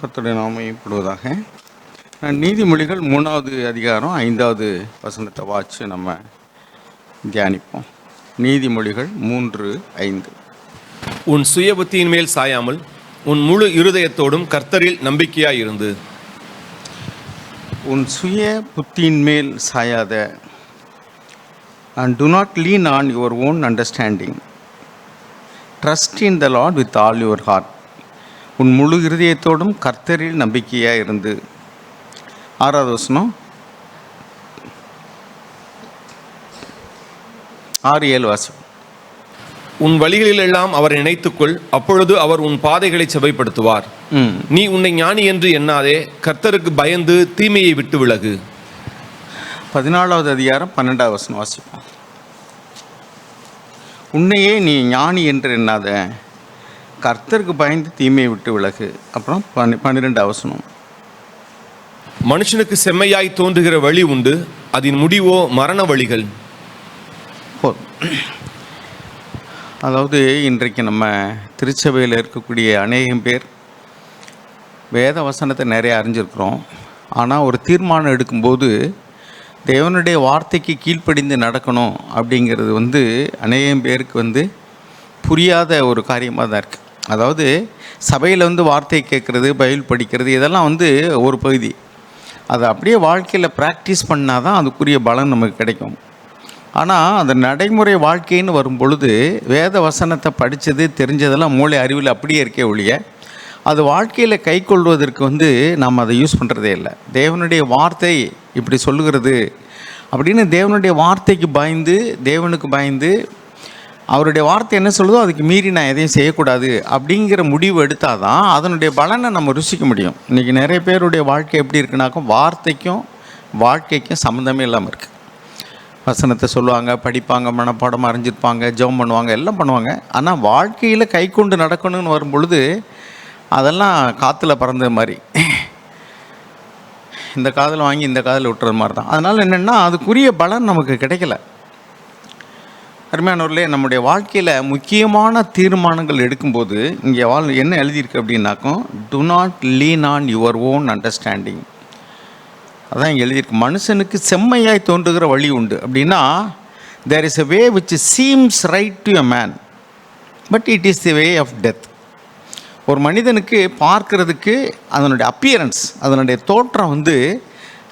கர்த்தருடைய நாமம் மகிமைப்படுவதாக. நீதிமொழிகள் 3வது அதிகாரம் 5வது வசனத்தை வாச்சு நம்ம தியானிப்போம். நீதிமொழிகள் 3:5. உன் சுய புத்தியின் மேல் சாயாமல் உன் முழு இருதயத்தோடும் கர்த்தரில் நம்பிக்கையாயிருந்து. உன் சுய புத்தியின் மேல் சாயாத, and do not lean on your own understanding. Trust in the Lord with all your heart. உன் முழு இருதயத்தோடும் கர்த்தரில் நம்பிக்கையாக இருந்து. 6வது வசனம் 6-7 வாசி. உன் வழிகளில் எல்லாம் அவர் நினைத்துக்கொள், அப்பொழுது அவர் உன் பாதைகளை செவைப்படுத்துவார். நீ உன்னை ஞானி என்று எண்ணாதே, கர்த்தருக்கு பயந்து தீமையை விட்டு விலகு. 14வது அதிகாரம் 12வது வசனம் வாசிப்போம். உன்னையே நீ ஞானி என்று எண்ணாத, கர்த்தருக்கு பயந்து தீமையை விட்டு விலகு. அப்புறம் 12வது வசனம். மனுஷனுக்கு செம்மையாய் தோன்றுகிற வழி உண்டு, அதன் முடிவோ மரண வழிகள். அதாவது இன்றைக்கு நம்ம திருச்சபையில் இருக்கக்கூடிய அநேகம் பேர் வேத வசனத்தை நிறைய அறிஞ்சிருக்கிறோம். ஆனால் ஒரு தீர்மானம் எடுக்கும்போது தேவனுடைய வார்த்தைக்கு கீழ்ப்படிந்து நடக்கணும் அப்படிங்கிறது அநேகம் பேருக்கு புரியாத ஒரு காரியமாக தான் இருக்குது. அதாவது சபையில் வார்த்தையை கேட்குறது, பைபிள் படிக்கிறது, இதெல்லாம் ஒரு பகுதி. அதை அப்படியே வாழ்க்கையில் ப்ராக்டிஸ் பண்ணால் தான் அதுக்குரிய பலன் நமக்கு கிடைக்கும். ஆனால் அந்த நடைமுறை வாழ்க்கைன்னு வரும் பொழுது வேத வசனத்தை படித்தது தெரிஞ்சதெல்லாம் மூளை அறிவில் அப்படியே இருக்கே ஒழிய அது வாழ்க்கையில் கை கொள்வதற்கு நாம் அதை யூஸ் பண்ணுறதே இல்லை. தேவனுடைய வார்த்தை இப்படி சொல்லுகிறது அப்படின்னு தேவனுடைய வார்த்தைக்கு பயந்து, தேவனுக்கு பயந்து, அவருடைய வார்த்தை என்ன சொல்லுதோ அதுக்கு மீறி நான் எதையும் செய்யக்கூடாது அப்படிங்கிற முடிவு எடுத்தால் தான் அதனுடைய பலனை நம்ம ருசிக்க முடியும். இன்றைக்கி நிறைய பேருடைய வாழ்க்கை எப்படி இருக்குனாக்கும் வார்த்தைக்கும் வாழ்க்கைக்கும் சம்மந்தமே இல்லாமல் இருக்குது. வசனத்தை சொல்லுவாங்க, படிப்பாங்க, மனப்பாடம் அறிஞ்சிருப்பாங்க, ஜெபம் பண்ணுவாங்க, எல்லாம் பண்ணுவாங்க. ஆனால் வாழ்க்கையில் கை கொண்டு நடக்கணும்னு வரும் பொழுது அதெல்லாம் காற்றுல பறந்தது மாதிரி, இந்த காதில் வாங்கி இந்த காதில் விட்டுறது மாதிரி தான். அதனால் என்னென்னா அதுக்குரிய பலன் நமக்கு கிடைக்கல. அருமையானவர்களே, நம்முடைய வாழ்க்கையில் முக்கியமான தீர்மானங்கள் எடுக்கும்போது இங்கே என்ன எழுதியிருக்கு அப்படின்னாக்கும், to not lean on your own understanding. அதான் இங்கே எழுதியிருக்கு. மனுஷனுக்கு செம்மையாய் தோன்றுகிற வழி உண்டு அப்படின்னா, there is a way which seems right to a man, but it is the way of death. ஒரு மனிதனுக்கு பார்க்கறதுக்கு அதனுடைய அப்பியரன்ஸ், அதனுடைய தோற்றம்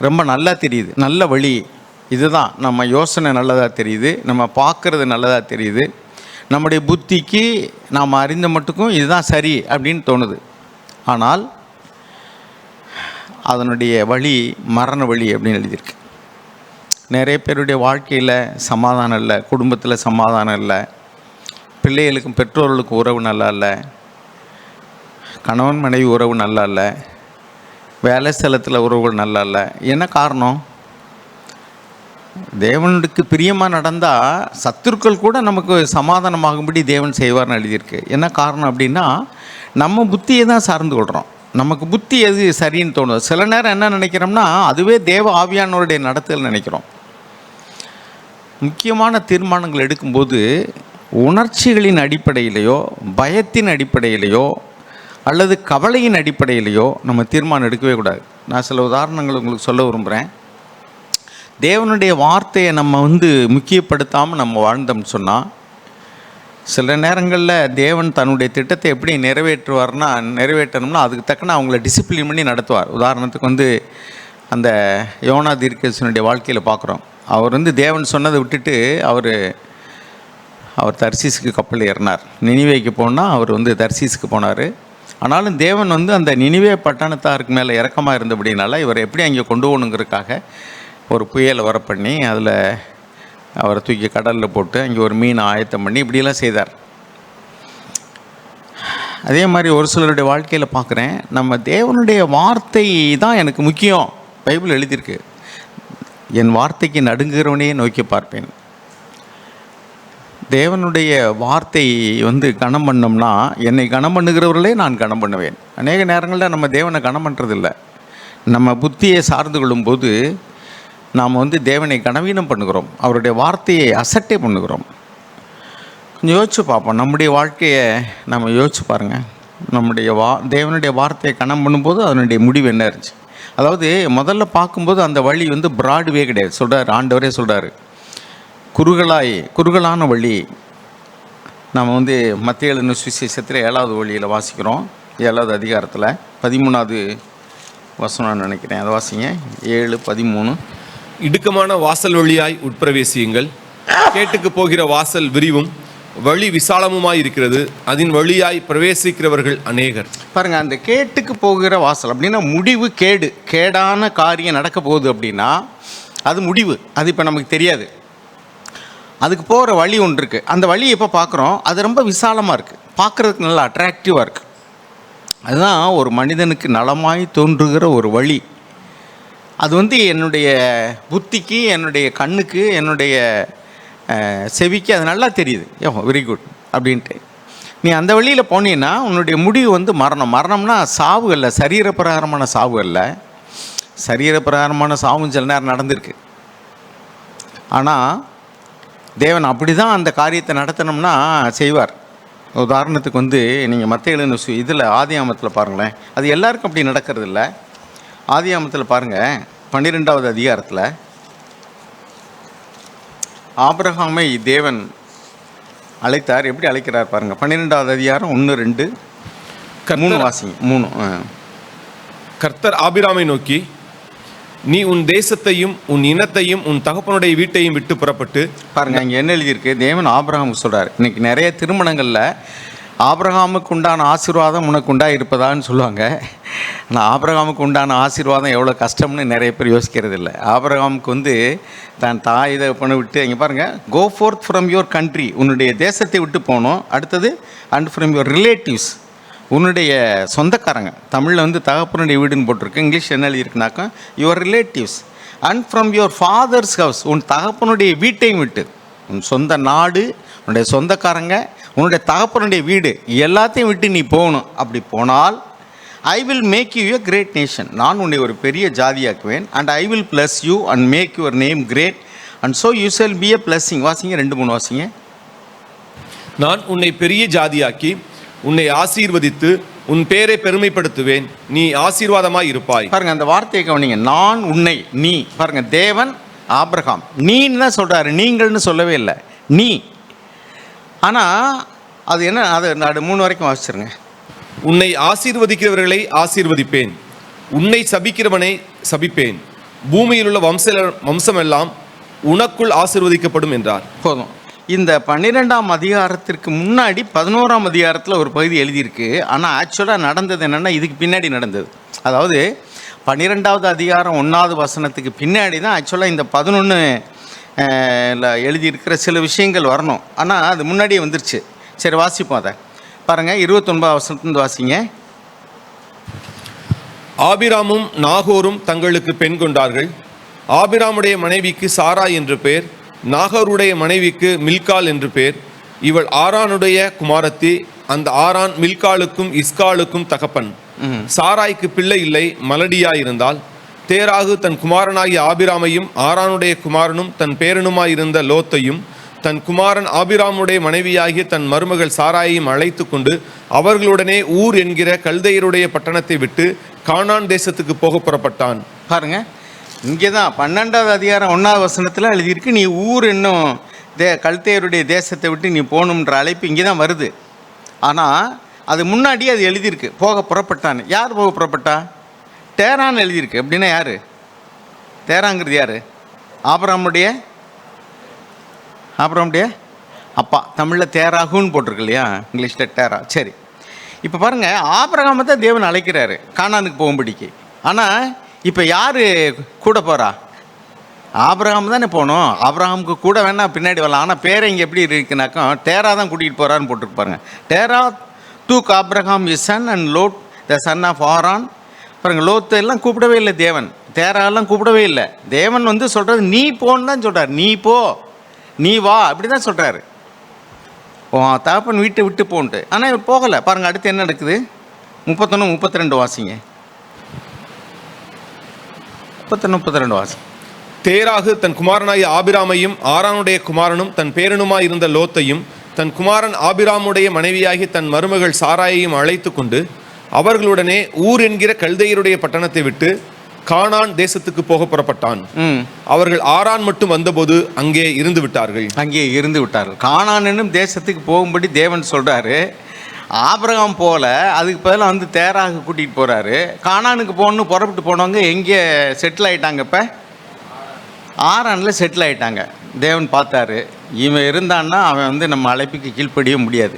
ரொம்ப நல்லா தெரியுது, நல்ல வழி இதுதான், நம்ம யோசனை நல்லதாக தெரியுது, நம்ம பார்க்குறது நல்லதாக தெரியுது, நம்முடைய புத்திக்கு நாம் அறிந்த மட்டுக்கும் இதுதான் சரி அப்படின்னு தோணுது. ஆனால் அதனுடைய வழி மரண வழி அப்படின்னு எழுதியிருக்கு. நிறைய பேருடைய வாழ்க்கையில் சமாதானம் இல்லை, குடும்பத்தில் சமாதானம் இல்லை, பிள்ளைகளுக்கும் பெற்றோர்களுக்கும் உறவு நல்லா இல்லை, கணவன் மனைவி உறவு நல்லா இல்லை, வேலை ஸ்தலத்தில் உறவுகள் நல்லா இல்லை. என்ன காரணம்? தேவனுக்கு பிரியமாக நடந்தால் சத்துருக்கள் கூட நமக்கு சமாதானமாகும்படி தேவன் செய்வார்னு எழுதியிருக்கு. என்ன காரணம் அப்படின்னா, நம்ம புத்தியை தான் சார்ந்து கொள்கிறோம். நமக்கு புத்தி எது சரின்னு தோணுது. சில நேரம் என்ன நினைக்கிறோம்னா அதுவே தேவ ஆவியானவருடைய நடத்தல் நினைக்கிறோம். முக்கியமான தீர்மானங்கள் எடுக்கும்போது உணர்ச்சிகளின் அடிப்படையிலையோ, பயத்தின் அடிப்படையிலையோ, அல்லது கவலையின் அடிப்படையிலையோ நம்ம தீர்மானம் எடுக்கவே கூடாது. நான் சில உதாரணங்கள் உங்களுக்கு சொல்ல விரும்புகிறேன். தேவனுடைய வார்த்தையை நம்ம முக்கியப்படுத்தாமல் நம்ம வாழ்ந்தோம்னு சொன்னால், சில நேரங்களில் தேவன் தன்னுடைய திட்டத்தை எப்படி நிறைவேற்றணும்னா அதுக்கு தக்கன அவங்கள டிசிப்ளின் பண்ணி நடத்துவார். உதாரணத்துக்கு அந்த யோனா தீர்க்கதரிசியினுடைய வாழ்க்கையில் பார்க்குறோம். அவர் தேவன் சொன்னதை விட்டுட்டு அவர் தர்சீஸுக்கு கப்பல் ஏறினார். நினிவேக்கு போனால் அவர் தர்சீஸுக்கு போனார். ஆனாலும் தேவன் அந்த நினிவே பட்டணத்தாருக்கு மேலே இறக்கமாக இருந்தபடினால இவரை எப்படி அங்கே கொண்டு போகணுங்கிறதுக்காக ஒரு புயலை வர பண்ணி அதில் அவரை தூக்கி கடலில் போட்டு அங்கே ஒரு மீனை ஆயத்தம் பண்ணி இப்படியெல்லாம் செய்தார். அதே மாதிரி ஒரு சிலருடைய வாழ்க்கையில் பார்க்குறேன், நம்ம தேவனுடைய வார்த்தை தான் எனக்கு முக்கியம். பைபிள் எழுதியிருக்கு, என் வார்த்தைக்கு நடுங்குகிறவனையே நோக்கி பார்ப்பேன். தேவனுடைய வார்த்தை கனம் பண்ணோம்னா என்னை கனம் பண்ணுகிறவர்களே நான் கனம் பண்ணுவேன். அநேக நேரங்களில் நம்ம தேவனை கனம் பண்ணுறதில்லை. நம்ம புத்தியை சார்ந்து கொள்ளும்போது நாம் தேவனை கனவீனம் பண்ணுகிறோம், அவருடைய வார்த்தையை அசட்டை பண்ணுகிறோம். கொஞ்சம் யோசிச்சு பார்ப்போம். நம்முடைய வாழ்க்கையை நம்ம யோசிச்சு பாருங்கள். நம்முடைய தேவனுடைய வார்த்தையை கணம் பண்ணும்போது அதனுடைய முடிவு என்ன இருந்துச்சு. அதாவது முதல்ல பார்க்கும்போது அந்த வழி வந்து பிராட்வே கிடையாது. சொல்கிறார், ஆண்டவரே சொல்கிறாரு, குறுகலான வழி. நம்ம வந்து மத்திய எழுதின சுவிசேஷத்தில் 7வது வழியில் வாசிக்கிறோம், 7வது அதிகாரத்தில் 13வது வசனம் நினைக்கிறேன், அதை வாசிங்க. 7:13. இடுக்கமான வாசல் வழியாய் உட்பிரவேசியுங்கள், கேட்டுக்கு போகிற வாசல் விரிவும் வழி விசாலமுமாய் இருக்கிறது, அதன் வழியாய் பிரவேசிக்கிறவர்கள் அநேகர். பாருங்க, அந்த கேட்டுக்கு போகிற வாசல் அப்படின்னா முடிவு கேடான காரியம் நடக்க போகுது அப்படின்னா அது முடிவு. அது இப்போ நமக்கு தெரியாது. அதுக்கு போகிற வழி ஒன்று இருக்குது. அந்த வழியை இப்போ பார்க்குறோம், அது ரொம்ப விசாலமாக இருக்குது, பார்க்குறதுக்கு நல்லா அட்ராக்டிவாக இருக்குது. அதுதான் ஒரு மனிதனுக்கு நலமாய் தோன்றுகிற ஒரு வழி. அது வந்து என்னுடைய புத்திக்கு, என்னுடைய கண்ணுக்கு, என்னுடைய செவிக்கு அது நல்லா தெரியுது. வெரி குட் அப்படின்ட்டு நீ அந்த வழியில் போனீங்கன்னா உன்னுடைய முடிவு வந்து மரணம்னா சாவு இல்லை, சரீரப்பிரகாரமான சாவு இல்லை. சரீரப்பிரகாரமான சாவும் சில நேரம் நடந்திருக்கு. ஆனால் தேவன் அப்படி தான் அந்த காரியத்தை நடத்தணும்னா செய்வார். உதாரணத்துக்கு வந்து நீங்கள் மத்திய எழுதின இதில் ஆதியாமத்தில் பாருங்களேன், அது எல்லாருக்கும் அப்படி நடக்கிறது இல்லை. ஆதியாமத்தில் பாருங்கள், 12வது அதிகாரத்தில் ஆபிரகாமை தேவன் அழைத்தார். எப்படி அழைக்கிறார் பாருங்கள். 12வது அதிகாரம் 1, 2, 3 வாசிங்க. 3. கர்த்தர் ஆபிராமை நோக்கி, நீ உன் தேசத்தையும் உன் இனத்தையும் உன் தகப்பனுடைய வீட்டையும் விட்டு புறப்பட்டு. பாருங்கள், இங்கே என்ன எழுதியிருக்கு. தேவன் ஆபிரகாமுக்கு சொல்கிறார். இன்றைக்கி நிறைய திருமணங்களில் ஆபிரகாமுக்கு உண்டான ஆசீர்வாதம் உனக்கு உண்டா இருப்பதான்னு சொல்லுவாங்க. ஆனால் ஆபிரகாமுக்கு உண்டான ஆசீர்வாதம் எவ்வளோ கஷ்டம்னு நிறைய பேர் யோசிக்கிறது இல்லை. ஆபிரகாமுக்கு வந்து தன் தாய் இதை பண்ண விட்டு, இங்கே பாருங்கள், கோ ஃபோர்த் ஃப்ரம் யுவர் கண்ட்ரி, உன்னுடைய தேசத்தை விட்டு போகணும். அடுத்தது அண்ட் ஃப்ரம் யுவர் ரிலேட்டிவ்ஸ், உன்னுடைய சொந்தக்காரங்க. தமிழில் வந்து தகப்பனுடைய வீடுன்னு போட்டிருக்கு, இங்கிலீஷ் என்ன எழுதியிருக்குனாக்கா your relatives. And from your father's house, உன் தகப்பனுடைய வீட்டையும் விட்டு, உன் சொந்த நாடு, உன்னுடைய சொந்தக்காரங்க, உன்னுடைய தகப்பனுடைய வீடு எல்லாத்தையும் விட்டு நீ போகணும். அப்படி போனால் I will make you a great nation, நான் உன்னை ஒரு பெரிய ஜாதியாக்குவேன். And I will bless you and make your name great and so you shall be a blessing. வாசிங்க, 2-3 வாசிங்க. நான் உன்னை பெரிய ஜாதியாக்கி உன்னை ஆசீர்வதித்து உன் பேரை பெருமைப்படுத்துவேன், நீ ஆசீர்வாதமாய் இருப்பாய். பாருங்க, அந்த வார்த்தையை கவனிங்க. நான் உன்னை, நீ. பாருங்க, தேவன் ஆபிரகாம் நீன்னு தான் சொல்கிறாரு, நீங்கள்னு சொல்லவே இல்லை, நீ. ஆனால் அது என்ன, அது 3 வரைக்கும் வாசிச்சிருங்க. உன்னை ஆசீர்வதிக்கிறவர்களை ஆசீர்வதிப்பேன், உன்னை சபிக்கிறவனை சபிப்பேன், பூமியில் உள்ள வம்சமெல்லாம் உனக்குள் ஆசீர்வதிக்கப்படும் என்றார். போதும். இந்த 12ஆம் அதிகாரத்திற்கு முன்னாடி 11ஆம் அதிகாரத்தில் ஒரு பகுதி எழுதியிருக்கு. ஆனால் ஆக்சுவலாக நடந்தது என்னென்னா இதுக்கு பின்னாடி நடந்தது. அதாவது 12வது அதிகாரம் 1வது வசனத்துக்கு பின்னாடி தான் ஆக்சுவலாக இந்த 11 எழுதியிருக்கிற சில விஷயங்கள் வரணும். ஆனால் அது முன்னாடியே வந்துருச்சு. சரி, வாசிப்போம் அதை. பாருங்கள், 29வது வசனத்துலேருந்து வாசிங்க. ஆபிராமும் நாகோரும் தங்களுக்கு பெண் கொண்டார்கள். ஆபிராமுடைய மனைவிக்கு சாரா என்று பேர், நாகோருடைய மனைவிக்கு மில்கால் என்று பேர். இவள் ஆரானுடைய குமாரத்தி. அந்த ஆரான் மில்காலுக்கும் இஸ்காலுக்கும் தகப்பன். சாராய்க்கு பிள்ளை இல்லை, மலடியாயிருந்தாள். தேராகு தன் குமாரனாகிய ஆபிராமையும் ஆரானுடைய குமாரனும் தன் பேரனுமாயிருந்த லோத்தையும் தன் குமாரன் ஆபிராமுடைய மனைவியாகிய தன் மருமகள் சாராயையும் அழைத்து கொண்டு அவர்களுடனே ஊர் என்கிற கல்தையருடைய பட்டணத்தை விட்டு கானான் தேசத்துக்கு போக புறப்பட்டான். பாருங்க, இங்கே தான் 12வது அதிகாரம் 1வது வசனத்தில் எழுதியிருக்கு, நீ ஊர் என்னும் கல்தையருடைய தேசத்தை விட்டு நீ போகணுன்ற அழைப்பு இங்கே தான் வருது. ஆனால் அது முன்னாடியே அது எழுதியிருக்கு, போக புறப்பட்டான். யார் போக புறப்பட்டா? தேரான்னு எழுதியிருக்கு. அப்படின்னா யார்? தேராங்கிறது யார்? ஆபிரகாமுடைய அப்பா. தமிழில் தேராகுன்னு போட்டிருக்கு இல்லையா, இங்கிலீஷில் தேரா. சரி, இப்போ பாருங்கள், ஆபிரகாமை தான் தேவன் அழைக்கிறாரு கானானுக்கு போகும்படிக்கு. ஆனால் இப்போ யார் கூட போகிறா? ஆபிரகாம் தானே போகணும். ஆபிரகாமுக்கு கூட வேணால் பின்னாடி வரலாம். ஆனால் பேரை இங்கே எப்படி இருக்குனாக்கா தேரா தான் கூட்டிகிட்டு போகிறான்னு போட்டிருக்கு பாருங்கள். Terah took Abraham his son and Lot the son of Haran. பாருங்கள், லோத்து எல்லாம் கூப்பிடவே இல்லை தேவன், தேராலாம் கூப்பிடவே இல்லை. தேவன் வந்து சொல்கிறது நீ போன்னு தான் சொல்கிறார். நீ போ, நீ வா, அப்படி தான் சொல்கிறாரு. தகப்பன் வீட்டை விட்டு போன்ட்டு. ஆனால் இவர் போகலை. பாருங்கள், அடுத்து என்ன நடக்குது? 31, 32 வாசிங்க. 31, 32 வாசிங்க. தேராகு தன் குமாரனாகிய ஆபிராமையும் ஆரானுடைய குமாரனும் தன் பேரனுமாய் இருந்த லோத்தையும் தன் குமாரன் ஆபிராமுடைய மனைவியாகி தன் மருமகள் சாராயையும் அழைத்து கொண்டு அவர்களுடனே ஊர் என்கிற கல்தையருடைய பட்டணத்தை விட்டு கானான் தேசத்துக்கு போக புறப்பட்டான். அவர்கள் ஆரான் மட்டும் வந்தபோது அங்கே இருந்து விட்டார்கள். கானான் என்னும் தேசத்துக்கு போகும்படி தேவன் சொல்றாரு. ஆபிரகாம் போல அதுக்கு பதிலாக வந்து தேராக கூட்டிகிட்டு போகிறாரு. கானானுக்கு போகணுன்னு புறப்பட்டு போனவங்க எங்கே செட்டில் ஆகிட்டாங்க? இப்போ ஆரானில் செட்டில் ஆகிட்டாங்க. தேவன் பார்த்தாரு, இவன் இருந்தான்னா அவன் வந்து நம்ம அழைப்புக்கு கீழ்ப்படிய முடியாது.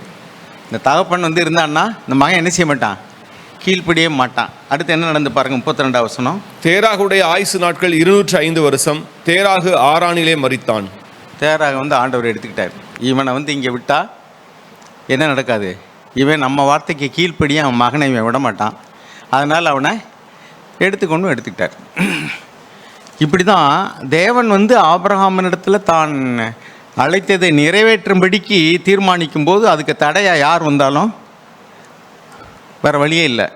இந்த தகப்பன் வந்து இருந்தான்னா இந்த மகன் என்ன செய்ய மாட்டான்? கீழ்ப்படியே மாட்டான். அடுத்து என்ன நடந்து பாருங்க, 32வது வசனம். தேராகுடைய ஆயுசு நாட்கள் 205 வருஷம். தேராகு ஆரானிலே மரித்தான். தேராக வந்து ஆண்டவர் எடுத்துக்கிட்டார். இவனை வந்து இங்கே விட்டால் என்ன நடக்காது? இவன் நம்ம வார்த்தைக்கு கீழ்ப்படியே அவன் மகனை இவன் விட மாட்டான். அதனால் அவனை எடுத்துக்கிட்டார். இப்படி தான் தேவன் வந்து ஆபிரகாமினிடத்தில் தான் அழைத்ததை நிறைவேற்றும்படிக்கு தீர்மானிக்கும் போது அதுக்கு தடையாக யார் வந்தாலும் வேறு வழியே இல்லை.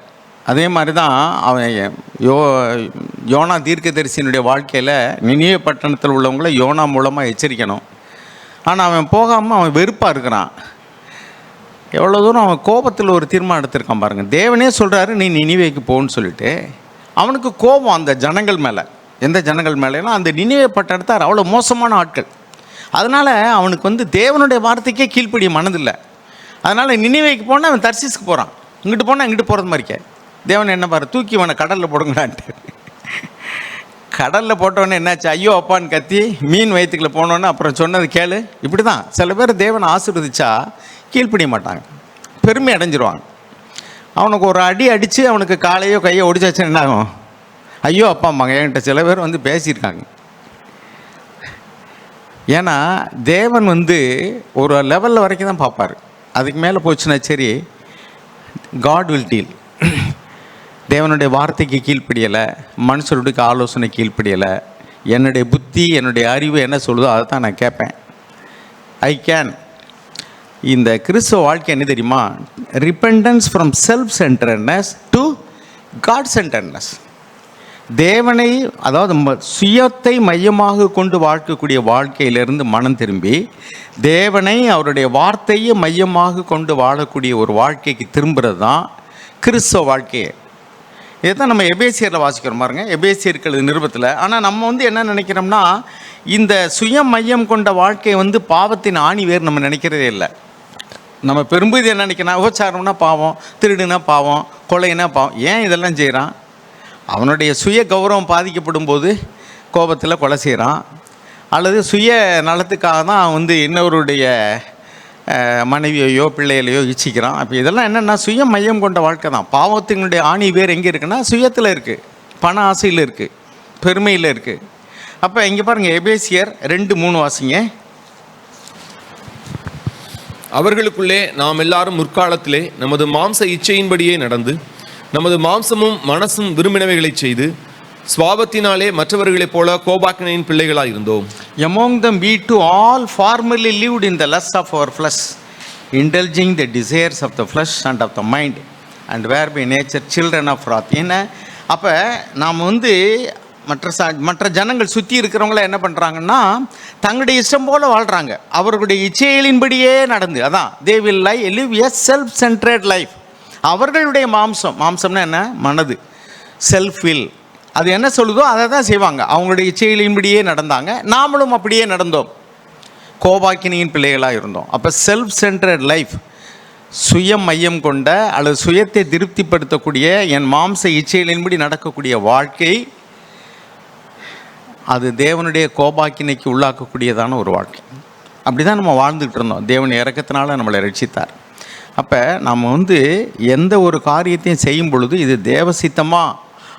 அதே மாதிரி தான் அவன் யோனா தீர்க்கதரிசியினுடைய வாழ்க்கையில் நினிவே பட்டணத்தில் உள்ளவங்கள யோனா மூலமாக எச்சரிக்கணும். ஆனால் அவன் போகாமல் அவன் வெறுப்பாக இருக்கிறான். எவ்வளோ தூரம் அவன் கோபத்தில் ஒரு தீர்மானம் எடுத்திருக்கான் பாருங்கள். தேவனே சொல்கிறாரு நீ நினிவேக்கு போன்னு சொல்லிட்டு, அவனுக்கு கோபம் அந்த ஜனங்கள் மேலே. எந்த ஜனங்கள் மேலேனா அந்த நினிவே பட்டணத்தார் அவ்வளோ மோசமான ஆட்கள். அதனால் அவனுக்கு வந்து தேவனுடைய வார்த்தைக்கே கீழ்ப்படிய மனதில்லை. அதனால் நினிவேக்கு போனால் அவன் தர்சீஸ்க்கு போகிறான். இங்கிட்டு போனால் இங்கிட்டு போகிறது மாதிரிக்க. தேவன் என்ன பாரு, தூக்கி இவனை கடலில் போடுங்கடான்ட்டு. கடலில் போட்டோன்னே என்னாச்சு? ஐயோ அப்பான்னு கத்தி மீன் வயிற்றுக்குள்ள போனோன்னு அப்புறம் சொன்னது கேளு. இப்படி தான் சில பேர் தேவனை ஆசீர்வதிச்சா கீழ்ப்படிய மாட்டாங்க, பெருமை அடைஞ்சிருவாங்க. அவனுக்கு ஒரு அடி அடித்து அவனுக்கு காலையோ கையோ ஒடிச்சாச்சு என்ன ஆகும்? ஐயோ அப்பா அம்மாங்க என்கிட்ட சில பேர் வந்து பேசியிருக்காங்க. ஏன்னா தேவன் வந்து ஒரு லெவலில் வரைக்கும் தான் பார்ப்பார். அதுக்கு மேலே போச்சுன்னா சரி, காட் வில் டீல். தேவனுடைய வார்த்தைக்கு கீழ்ப்படியலை, மனுஷருடைய ஆலோசனை கீழ்ப்படியலை, என்னுடைய புத்தி என்னுடைய அறிவு என்ன சொல்லுதோ அதை தான் நான் கேட்பேன். I can. இந்த கிறிஸ்துவ வாழ்க்கை என்ன தெரியுமா? Repentance from self centredness to God centredness. தேவனை, அதாவது சுயத்தை மையமாக கொண்டு வாழ்க்கக்கூடிய வாழ்க்கையிலிருந்து மனம் திரும்பி தேவனை அவருடைய வார்த்தையை மையமாக கொண்டு வாழக்கூடிய ஒரு வாழ்க்கைக்கு திரும்புகிறது தான் கிறிஸ்துவ வாழ்க்கையை. இதுதான் நம்ம எபேசியரில் வாசிக்கிறோம் பாருங்க, எபேசியர்கள் நிருபத்தில். ஆனால் நம்ம வந்து என்ன நினைக்கிறோம்னா, இந்த சுய மையம் கொண்ட வாழ்க்கை வந்து பாவத்தின் ஆணி வேறு நம்ம நினைக்கிறதே இல்லை. நம்ம பெரும்புது என்ன நினைக்கிறோம்? உபச்சாரம்னா பாவம், திருடுனா பாவம், கொலைனா பாவம். ஏன் இதெல்லாம் செய்கிறான்? அவனுடைய சுய கௌரவம் பாதிக்கப்படும் போது கோபத்தில் கொலை செய்கிறான், அல்லது சுய நலத்துக்காக தான் அவன் வந்து இன்னொருடைய மனைவியையோ பிள்ளைகளையோ இச்சிக்கிறான். அப்போ இதெல்லாம் என்னென்னா சுய மையம் கொண்ட வாழ்க்கை தான். பாவத்தினுடைய ஆணி வேர் எங்கே இருக்குன்னா சுயத்தில் இருக்குது, பண ஆசையில் இருக்குது, பெருமையில் இருக்குது. அப்போ இங்கே பாருங்கள், எபேசியர் 2:3 வாசிங்க. அவர்களுக்குள்ளே நாம் எல்லாரும் முற்காலத்திலே நமது மாம்ச இச்சையின்படியே நடந்து நமது மாம்சமும் மனசும் விரும்பினவைகளை செய்து சுவாபத்தினாலே மற்றவர்களைப் போல கோபாக்கினையின் பிள்ளைகளாக இருந்தோம். Among them we too all formerly lived in the lusts of our flesh, indulging the desires of the flesh and of the mind, and were by nature children of wrath. என்ன அப்போ நாம் வந்து மற்ற ஜனங்கள் சுற்றி இருக்கிறவங்கள என்ன பண்ணுறாங்கன்னா, தங்களுடைய இஷ்டம் போல் வாழ்கிறாங்க, அவர்களுடைய இச்சைகளின்படியே நடந்து. அதான் they will live a self-centered life. அவர்களுடைய மாம்சம்னா என்ன? மனது, செல்ஃப் வில். அது என்ன சொல்லுதோ அதை தான் செய்வாங்க. அவங்களுடைய இச்சைகளின்படியே நடந்தாங்க, நாமளும் அப்படியே நடந்தோம், கோபாக்கினியின் பிள்ளைகளாக இருந்தோம். அப்போ செல்ஃப் சென்டர்ட் லைஃப், சுய மையம் கொண்ட அல்லது சுயத்தை திருப்திப்படுத்தக்கூடிய என் மாம்ச இச்சைகளின்படி நடக்கக்கூடிய வாழ்க்கை, அது தேவனுடைய கோபாக்கினைக்கு உள்ளாக்கக்கூடியதான ஒரு வாழ்க்கை. அப்படி தான் நம்ம வாழ்ந்துக்கிட்டு இருந்தோம். தேவன் இரக்கத்தினால நம்மளை ரட்சித்தார். அப்போ நம்ம வந்து எந்த ஒரு காரியத்தையும் செய்யும் பொழுது இது தேவசித்தமா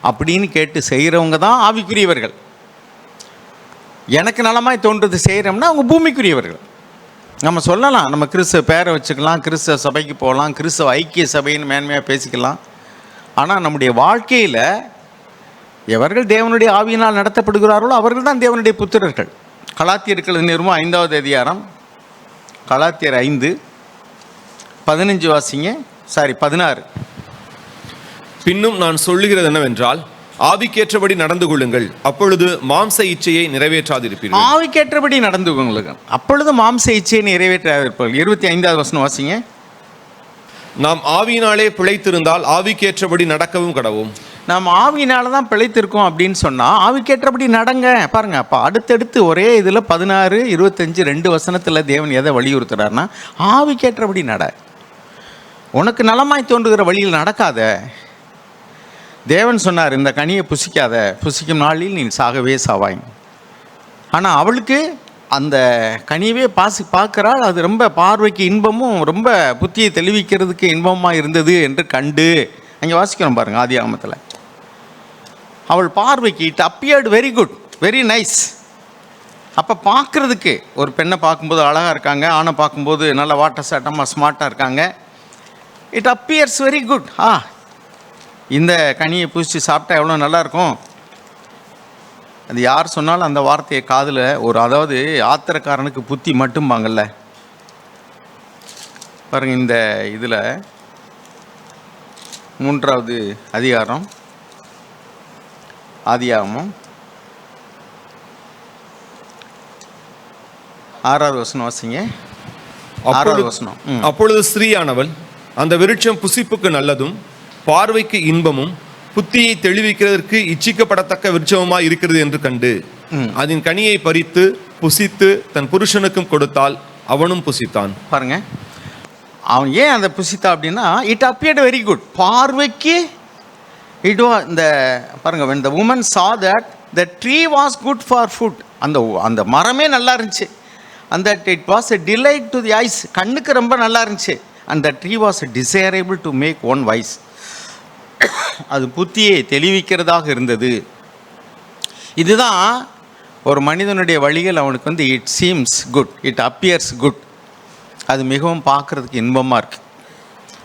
அப்படின்னு கேட்டு செய்கிறவங்க தான் ஆவிக்குரியவர்கள். எனக்கு நலமாய் தோன்றது செய்கிறோம்னா அவங்க பூமிக்குரியவர்கள். நம்ம சொல்லலாம், நம்ம கிறிஸ்தவ பேரை வச்சுக்கலாம், கிறிஸ்தவ சபைக்கு போகலாம், கிறிஸ்தவ ஐக்கிய சபைன்னு மேன்மையாக பேசிக்கலாம். ஆனால் நம்முடைய வாழ்க்கையில் எவர்கள் தேவனுடைய ஆவியினால் நடத்தப்படுகிறார்களோ அவர்கள் தான் தேவனுடைய புத்திரர்கள். கலாத்தியர்கள் நிறுவனம் 5வது அதிகாரம், கலாத்தியர் 5:15 வாசிங்க. 16. பின்னும் நான் சொல்லுகிறது என்னவென்றால், ஆவிக்கேற்றபடி நடந்து கொள்ளுங்கள், அப்பொழுது மாம்ச இச்சையை நிறைவேற்றாதிருப்பீர்கள். ஆவிக்கேற்றபடி நடந்து கொள்ளுங்கள், அப்பொழுது மாம்ச இச்சையை நிறைவேற்றாதிருப்பீர்கள். 25வது வசனம் வாசிங்க. நாம் ஆவியினாலே பிழைத்திருந்தால் ஆவிக்கேற்றபடி நடக்கவும் கடவும். நாம் ஆவியினால தான் பிழைத்திருக்கோம் அப்படின்னு சொன்னால் ஆவிக்கேற்றபடி நடங்க. பாருங்கள், அப்போ அடுத்தடுத்து ஒரே இதில் 16, 25 2 வசனத்தில் தேவன் எதை வலியுறுத்துறாருன்னா ஆவிக்கேற்றபடி நட. உனக்கு நலமாய் தோன்றுகிற வழியில் நடக்காத. தேவன் சொன்னார், இந்த கனியை புசிக்காத, புசிக்கும் நாளில் நீ சாகவே சாவாய். ஆனால் அவளுக்கு அந்த கனியவே பார்க்குறாள். அது ரொம்ப பார்வைக்கு இன்பமும் ரொம்ப புத்தியை தெளிவிக்கிறதுக்கு இன்பமாக இருந்தது என்று கண்டு, அங்கே வாசிக்கிறோம் பாருங்கள் ஆதியாகமத்தில். அவள் பார்வைக்கு it appeared very good, very nice. அப்போ பார்க்குறதுக்கு ஒரு பெண்ணை பார்க்கும்போது அழகாக இருக்காங்க, ஆணை பார்க்கும்போது நல்ல வாட்ட சாட்டமாக ஸ்மார்ட்டாக இருக்காங்க. It appears very good. இந்த கனியை புசித்து சாப்பிட்டா எவ்வளோ நல்லாயிருக்கும். அது யார் சொன்னாலும் அந்த வார்த்தையை காதில் அதாவது ஆத்திரக்காரனுக்கு புத்தி மட்டும்பாங்கள்ல. பாருங்கள், இந்த இதில் 3வது அதிகாரம் ஆதியாகமம் 6வது வசனம் வாசிங்க. 6வது வசனம். அப்பொழுது ஸ்திரீயானவள் அந்த விருட்சம் புசிப்புக்கு நல்லதும் பார்வைக்கு இன்பமும் புத்தியை தெளிவிக்கிறதற்கு இச்சிக்கப்படத்தக்க விருட்சமாய் இருக்கிறது என்று கண்டு அதன் கனியை பறித்து புசித்து தன் புருஷனுக்கும் கொடுத்தால் அவனும் புசித்தான். பாருங்க, அவன் ஏன் அதை புசித்தா அப்படின்னா இட் அப்பியர்ட் வெரி குட். பார்வைக்கு இந்த பாருங்க, when the woman saw that the tree was good for food, அந்த மரமே நல்லா இருந்துச்சு. and that it was a delight to the eyes, கண்ணுக்கு ரொம்ப நல்லா இருந்துச்சு. and the tree was desirable to make one wise, அது புத்தியை தெளிவிக்கிறதாக இருந்தது. இதுதான் ஒரு மனிதனுடைய வழிகள். அவனுக்கு it seems good, it appears good. அது மிகவும் பார்க்குறதுக்கு இன்பமாக இருக்குது,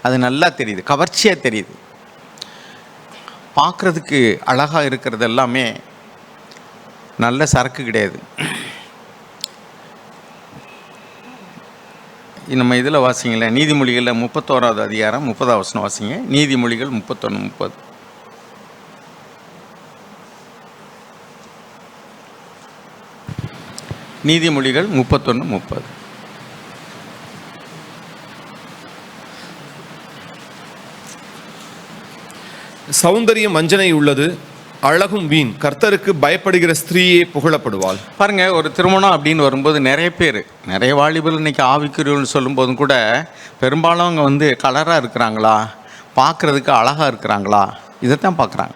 அது நல்லா தெரியுது, கவர்ச்சியாக தெரியுது, பார்க்குறதுக்கு அழகாக இருக்கிறது எல்லாமே நல்ல சரக்கு கிடையாது. நம்ம இதில் வாசிங்களேன், நீதிமொழிகளில் 31வது அதிகாரம் 30வது வசனம் வாசிங்க. நீதிமொழிகள் 31:30. நீதிமொழிகள் 31:30. சௌந்தரியம் வஞ்சனை உள்ளது, அழகும் வீண், கர்த்தருக்கு பயப்படுகிற ஸ்திரீயே புகழப்படுவாள். பாருங்க, ஒரு திருமணம் அப்படின்னு வரும்போது நிறைய வாலிபர்கள் இன்னைக்கு ஆவிக்குரியவள்னு சொல்லும்போதும் கூட பெரும்பாலும் அவங்க கலராக இருக்கிறாங்களா, பார்க்குறதுக்கு அழகாக இருக்கிறாங்களா, இதைத்தான் பார்க்குறாங்க.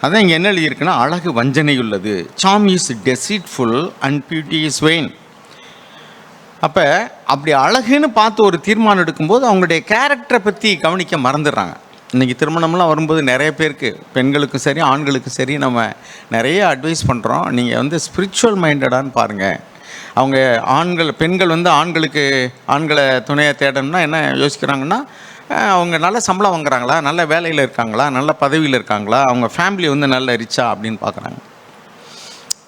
அதான் இங்கே என்ன எழுதியிருக்குன்னா, அழகு வஞ்சனை உள்ளது, charm is deceitful and beauty is vain. அப்போ அப்படி அழகுன்னு பார்த்து ஒரு தீர்மானம் எடுக்கும்போது அவங்களுடைய கேரக்டரை பற்றி கவனிக்க மறந்துடுறாங்க. இன்றைக்கி திருமணம்லாம் வரும்போது நிறைய பேருக்கு, பெண்களுக்கும் சரி ஆண்களுக்கும் சரி, நம்ம நிறைய அட்வைஸ் பண்ணுறோம். நீங்கள் ஸ்பிரிச்சுவல் மைண்டடான்னு பாருங்கள். அவங்க பெண்கள் ஆண்களை துணையை தேடணும்னா என்ன யோசிக்கிறாங்கன்னா, அவங்க நல்ல சம்பளம் வாங்குறாங்களா, நல்ல வேலையில் இருக்காங்களா, நல்ல பதவியில் இருக்காங்களா, அவங்க ஃபேமிலி நல்ல ரிச்சா அப்படின்னு பார்க்குறாங்க.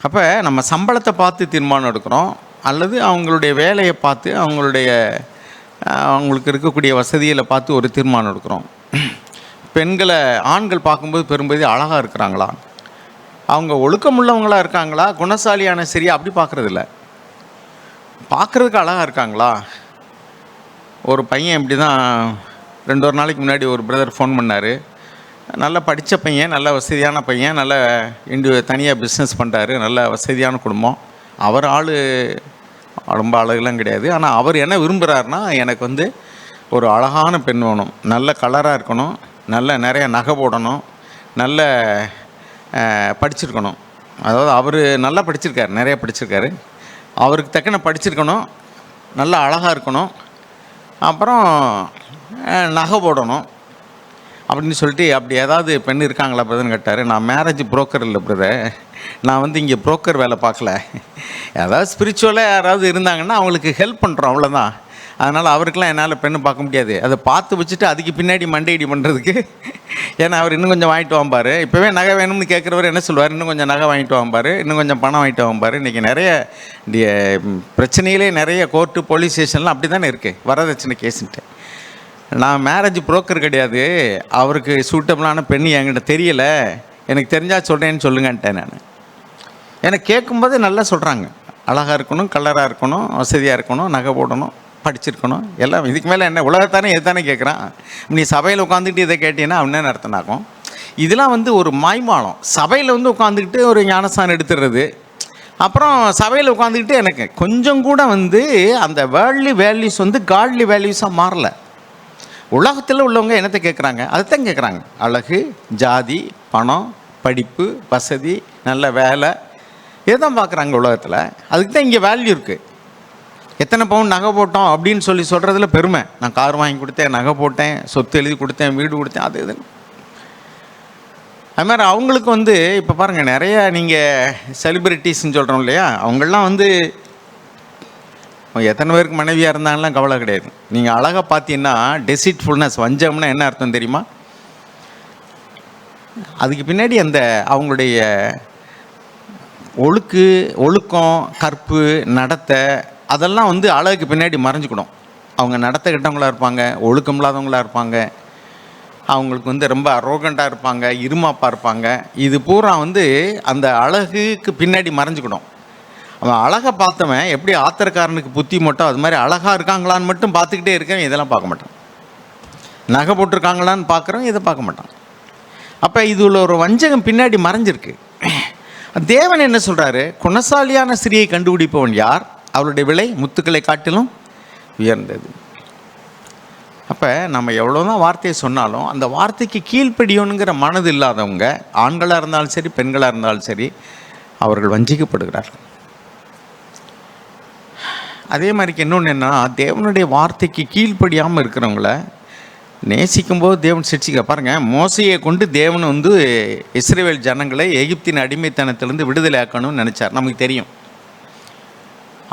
அப்போ நம்ம சம்பளத்தை பார்த்து தீர்மானம் எடுக்கிறோம், அல்லது அவங்களுடைய வேலையை பார்த்து அவங்களுக்கு இருக்கக்கூடிய வசதிகளை பார்த்து ஒரு தீர்மானம் எடுக்கிறோம். ஆண்கள் பார்க்கும்போது பெரும்பகுதி அழகாக இருக்கிறாங்களா, அவங்க ஒழுக்கமுள்ளவங்களாக இருக்காங்களா, குணசாலியான சரியா, அப்படி பார்க்குறதில்ல. பார்க்குறதுக்கு அழகாக இருக்காங்களா. ஒரு பையன் இப்படி தான் 2 நாளைக்கு முன்னாடி ஒரு பிரதர் ஃபோன் பண்ணார். நல்லா படித்த பையன், நல்ல வசதியான பையன், நல்ல தனியாக பிஸ்னஸ் பண்ணுறாரு, நல்ல வசதியான குடும்பம். அவர் ரொம்ப அழகுலாம் கிடையாது. ஆனால் அவர் என்ன விரும்புகிறாருன்னா, எனக்கு ஒரு அழகான பெண் வேணும், நல்ல கலராக இருக்கணும், நிறைய நகை போடணும், நல்ல படிச்சிருக்கணும். அதாவது அவர் நல்லா படிச்சிருக்காரு, நிறைய படிச்சிருக்காரு, அவருக்கு தக்கன படிச்சிருக்கணும், நல்லா அழகாக இருக்கணும், அப்புறம் நகை போடணும் அப்படின்னு சொல்லிட்டு, அப்படி ஏதாவது பெண் இருக்காங்களா பிரதர்னு கேட்டார். நான் மேரேஜ் புரோக்கர் இல்லை பிரதர், நான் இங்கே புரோக்கர் வேலை பார்க்கல, ஏதாவது ஸ்பிரிச்சுவலாக யாராவது இருந்தாங்கன்னா அவங்களுக்கு ஹெல்ப் பண்ணுறோம், அவ்வளோதான். அதனால் அவருக்கெலாம் என்னால் பெண்ணு பார்க்க முடியாது. அதை பார்த்து வச்சுட்டு அதுக்கு பின்னாடி மண்டையடி பண்ணுறதுக்கு, ஏன்னா அவர் இன்னும் கொஞ்சம் வாங்கிட்டு வாம்பார். இப்போவே நகை வேணும்னு கேட்குறவர் என்ன சொல்லுவார், இன்னும் கொஞ்சம் நகை வாங்கிட்டு வாம்பார், இன்னும் கொஞ்சம் பணம் வாங்கிட்டு வாம்பார். இன்றைக்கி நிறைய பிரச்சனையிலே நிறைய கோர்ட்டு போலீஸ் ஸ்டேஷன்லாம் அப்படி தானே இருக்குது, வரதட்சணை கேஸுன்ட்டு. நான் மேரேஜ் புரோக்கர் கிடையாது, அவருக்கு சூட்டபிளான பெண் என்கிட்ட தெரியலை, எனக்கு தெரிஞ்சா சொல்கிறேன்னு சொல்லுங்கன்ட்டேன் நான். எனக்கு கேட்கும்போது நல்லா சொல்கிறாங்க, அழகாக இருக்கணும், கலராக இருக்கணும், வசதியாக இருக்கணும், நகை போடணும், படிச்சிருக்கணும், எல்லாம். இதுக்கு மேலே என்ன உலகத்தானே எது தானே கேட்குறான். நீ சபையில் உட்காந்துக்கிட்டு இதை கேட்டீங்கன்னா அவன் என்ன அர்த்தனாகும்? இதெல்லாம் வந்து ஒரு மாய்மாலம். சபையில் வந்து உட்காந்துக்கிட்டு ஒரு ஞானஸ்தானம் எடுத்துடுறது, அப்புறம் சபையில் உட்காந்துக்கிட்டு எனக்கு கொஞ்சம் கூட வந்து அந்த வேர்ல்ட்லி வேல்யூஸ் வந்து காட்லி வேல்யூஸாக மாறல. உலகத்தில் உள்ளவங்க என்னத்தை கேட்குறாங்க? அதுதான் கேட்குறாங்க. அழகு, ஜாதி, பணம், படிப்பு, வசதி, நல்ல வேலை, இதுதான் பார்க்குறாங்க உலகத்தில். அதுக்கு தான் இங்கே வேல்யூ இருக்குது. எத்தனை பவுன் நகை போட்டோம் அப்படின்னு சொல்லி சொல்கிறதுல பெருமை. நான் கார் வாங்கி கொடுத்தேன், நகை போட்டேன், சொத்து எழுதி கொடுத்தேன், வீடு கொடுத்தேன், அது இது. அது மாதிரி அவங்களுக்கு வந்து இப்போ பாருங்கள், நிறையா நீங்கள் செலிப்ரிட்டிஸ்ன்னு சொல்கிறோம் இல்லையா, அவங்களாம் வந்து எத்தனை பேருக்கு மனைவியாக இருந்தாங்கலாம் கவலை கிடையாது. நீங்கள் அழகாக பார்த்தீங்கன்னா டெசிட்ஃபுல்னஸ், வஞ்சம்னா என்ன அர்த்தம் தெரியுமா? அதுக்கு பின்னாடி அந்த அவங்களுடைய ஒழுக்கம், கற்பு, நடத்தை, அதெல்லாம் வந்து அழகுக்கு பின்னாடி மறைஞ்சிக்கணும். அவங்க நடத்த கெட்டவங்களாக இருப்பாங்க, ஒழுக்கம் இல்லாதவங்களாக இருப்பாங்க, அவங்களுக்கு வந்து ரொம்ப அரோகண்டாக இருப்பாங்க, இருமாப்பாக இருப்பாங்க. இது பூரா வந்து அந்த அழகுக்கு பின்னாடி மறைஞ்சிக்கணும். அவன் அழகை பார்த்தவன் எப்படி ஆத்திரக்காரனுக்கு புத்தி மட்டும் அது மாதிரி அழகாக இருக்காங்களான்னு மட்டும் பார்த்துக்கிட்டே இருக்கேன், இதெல்லாம் பார்க்க மாட்டான். நகை போட்டிருக்காங்களான்னு பார்க்குறோம், இதை பார்க்க மாட்டான். அப்போ இதுல ஒரு வஞ்சகம் பின்னாடி மறைஞ்சிருக்கு. தேவன் என்ன சொல்கிறாரு? குணசாலியான ஸ்திரியை கண்டுபிடிப்பவன் யார்? அவளுடைய விலை முத்துக்களை காட்டிலும் உயர்ந்தது. அப்போ நம்ம எவ்வளோதான் வார்த்தையை சொன்னாலும் அந்த வார்த்தைக்கு கீழ்ப்படியணுங்கிற மனது இல்லாதவங்க, ஆண்களாக இருந்தாலும் சரி, பெண்களாக இருந்தாலும் சரி, அவர்கள் வஞ்சிக்கப்படுகிறார்கள். அதே மாதிரிக்கு இன்னொன்று என்ன, தேவனுடைய வார்த்தைக்கு கீழ்ப்படியாமல் இருக்கிறவங்கள நேசிக்கும்போது தேவன் சிரிச்சிக்க. பாருங்கள், மோசையை கொண்டு தேவன் வந்து இஸ்ரவேல் ஜனங்களை எகிப்தின் அடிமைத்தனத்திலிருந்து விடுதலை ஆக்கணும்னு நினச்சார், நமக்கு தெரியும்.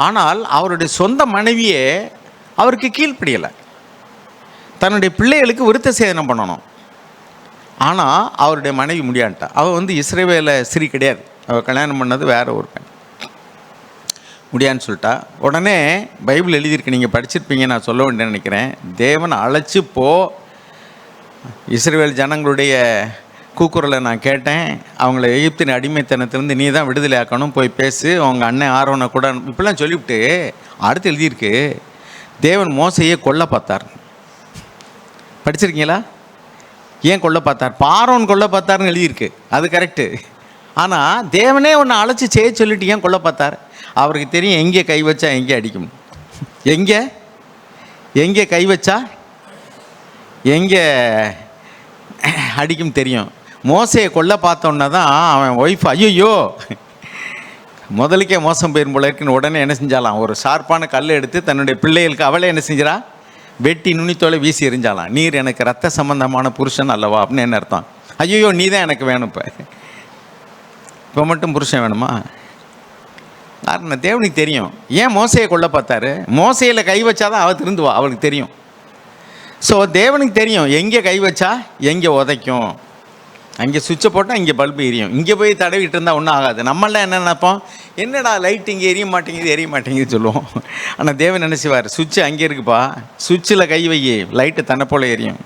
ஆனால் அவருடைய சொந்த மனைவியே அவருக்கு கீழ்ப்படியலை. தன்னுடைய பிள்ளைகளுக்கு விருத்த சேதனம் பண்ணணும், ஆனால் அவருடைய மனைவி முடியான்ட்டா. அவள் வந்து இஸ்ரவேல ஸ்திரீ கிடையாது, அவள் கல்யாணம் பண்ணது வேற ஒரு பெண், முடியான்னு சொல்லிட்டா. உடனே பைபிள் எழுதியிருக்கு, நீங்கள் படிச்சிருப்பீங்க, நான் சொல்ல வேண்டியன்னு நினைக்கிறேன். தேவன் அழைச்சி போ, இஸ்ரவேல் ஜனங்களுடைய கூக்குரலை நான் கேட்டேன், அவங்கள எகிப்தின் அடிமைத்தனத்திலேருந்து நீ தான் விடுதலை ஆக்கணும், போய் பேசு, அவங்க அண்ணன் ஆரோனை கூட, இப்படிலாம் சொல்லிவிட்டு அடுத்து எழுதியிருக்கு, தேவன் மோசையை கொல்ல பார்த்தார். படிச்சிருக்கீங்களா? ஏன் கொல்ல பார்த்தார்? ஆரோன் கொல்ல பார்த்தாருன்னு எழுதியிருக்கு, அது கரெக்டு. ஆனால் தேவனே ஒன்று அழைச்சி செய்ய சொல்லிட்டு ஏன் கொல்ல பார்த்தார்? அவருக்கு தெரியும் எங்கே கை வச்சா எங்கே அடிக்கும், எங்கே கை வச்சா எங்கே அடிக்கும் தெரியும். மோசையை கொல்ல பார்த்தோன்னா தான் அவன் ஒய்ஃப் ஐயோ முதலுக்கே மோசம் போயிரும் போல இருக்குன்னு உடனே என்ன செஞ்சாலாம், ஒரு ஷார்ப்பான கல் எடுத்து தன்னுடைய பிள்ளைகளுக்கு அவளே என்ன செஞ்சிடா, வெட்டி நுனித்தோலை வீசி எறிஞ்சாலாம். நீர் எனக்கு ரத்த சம்பந்தமான புருஷன் அல்லவா அப்படின்னு என்ன அர்த்தம்? ஐயோ நீ தான் எனக்கு வேணும், இப்போ மட்டும் புருஷன் வேணுமா? காரணம் தேவனுக்கு தெரியும். ஏன் மோசையை கொல்ல பார்த்தாரு? மோசையில் கை வச்சாதான் அவள் திருந்துவா, அவளுக்கு தெரியும். ஸோ தேவனுக்கு தெரியும் எங்கே கை வச்சா எங்கே உதைக்கும், அங்கே சுவிட்சை போட்டால் இங்கே பல்பு எரியும், இங்கே போய் தடவிட்டு இருந்தால் ஒன்றும் ஆகாது. நம்மளாம் என்ன நினைப்போம், என்னடா லைட் இங்கே எரிய மாட்டேங்குது சொல்லுவோம். ஆனால் தேவன் என்ன செய்வார், சுவிட்சு அங்கே இருக்குப்பா, சுவிட்சில் கை வை, லைட்டு தன்னை போல் எரியும்.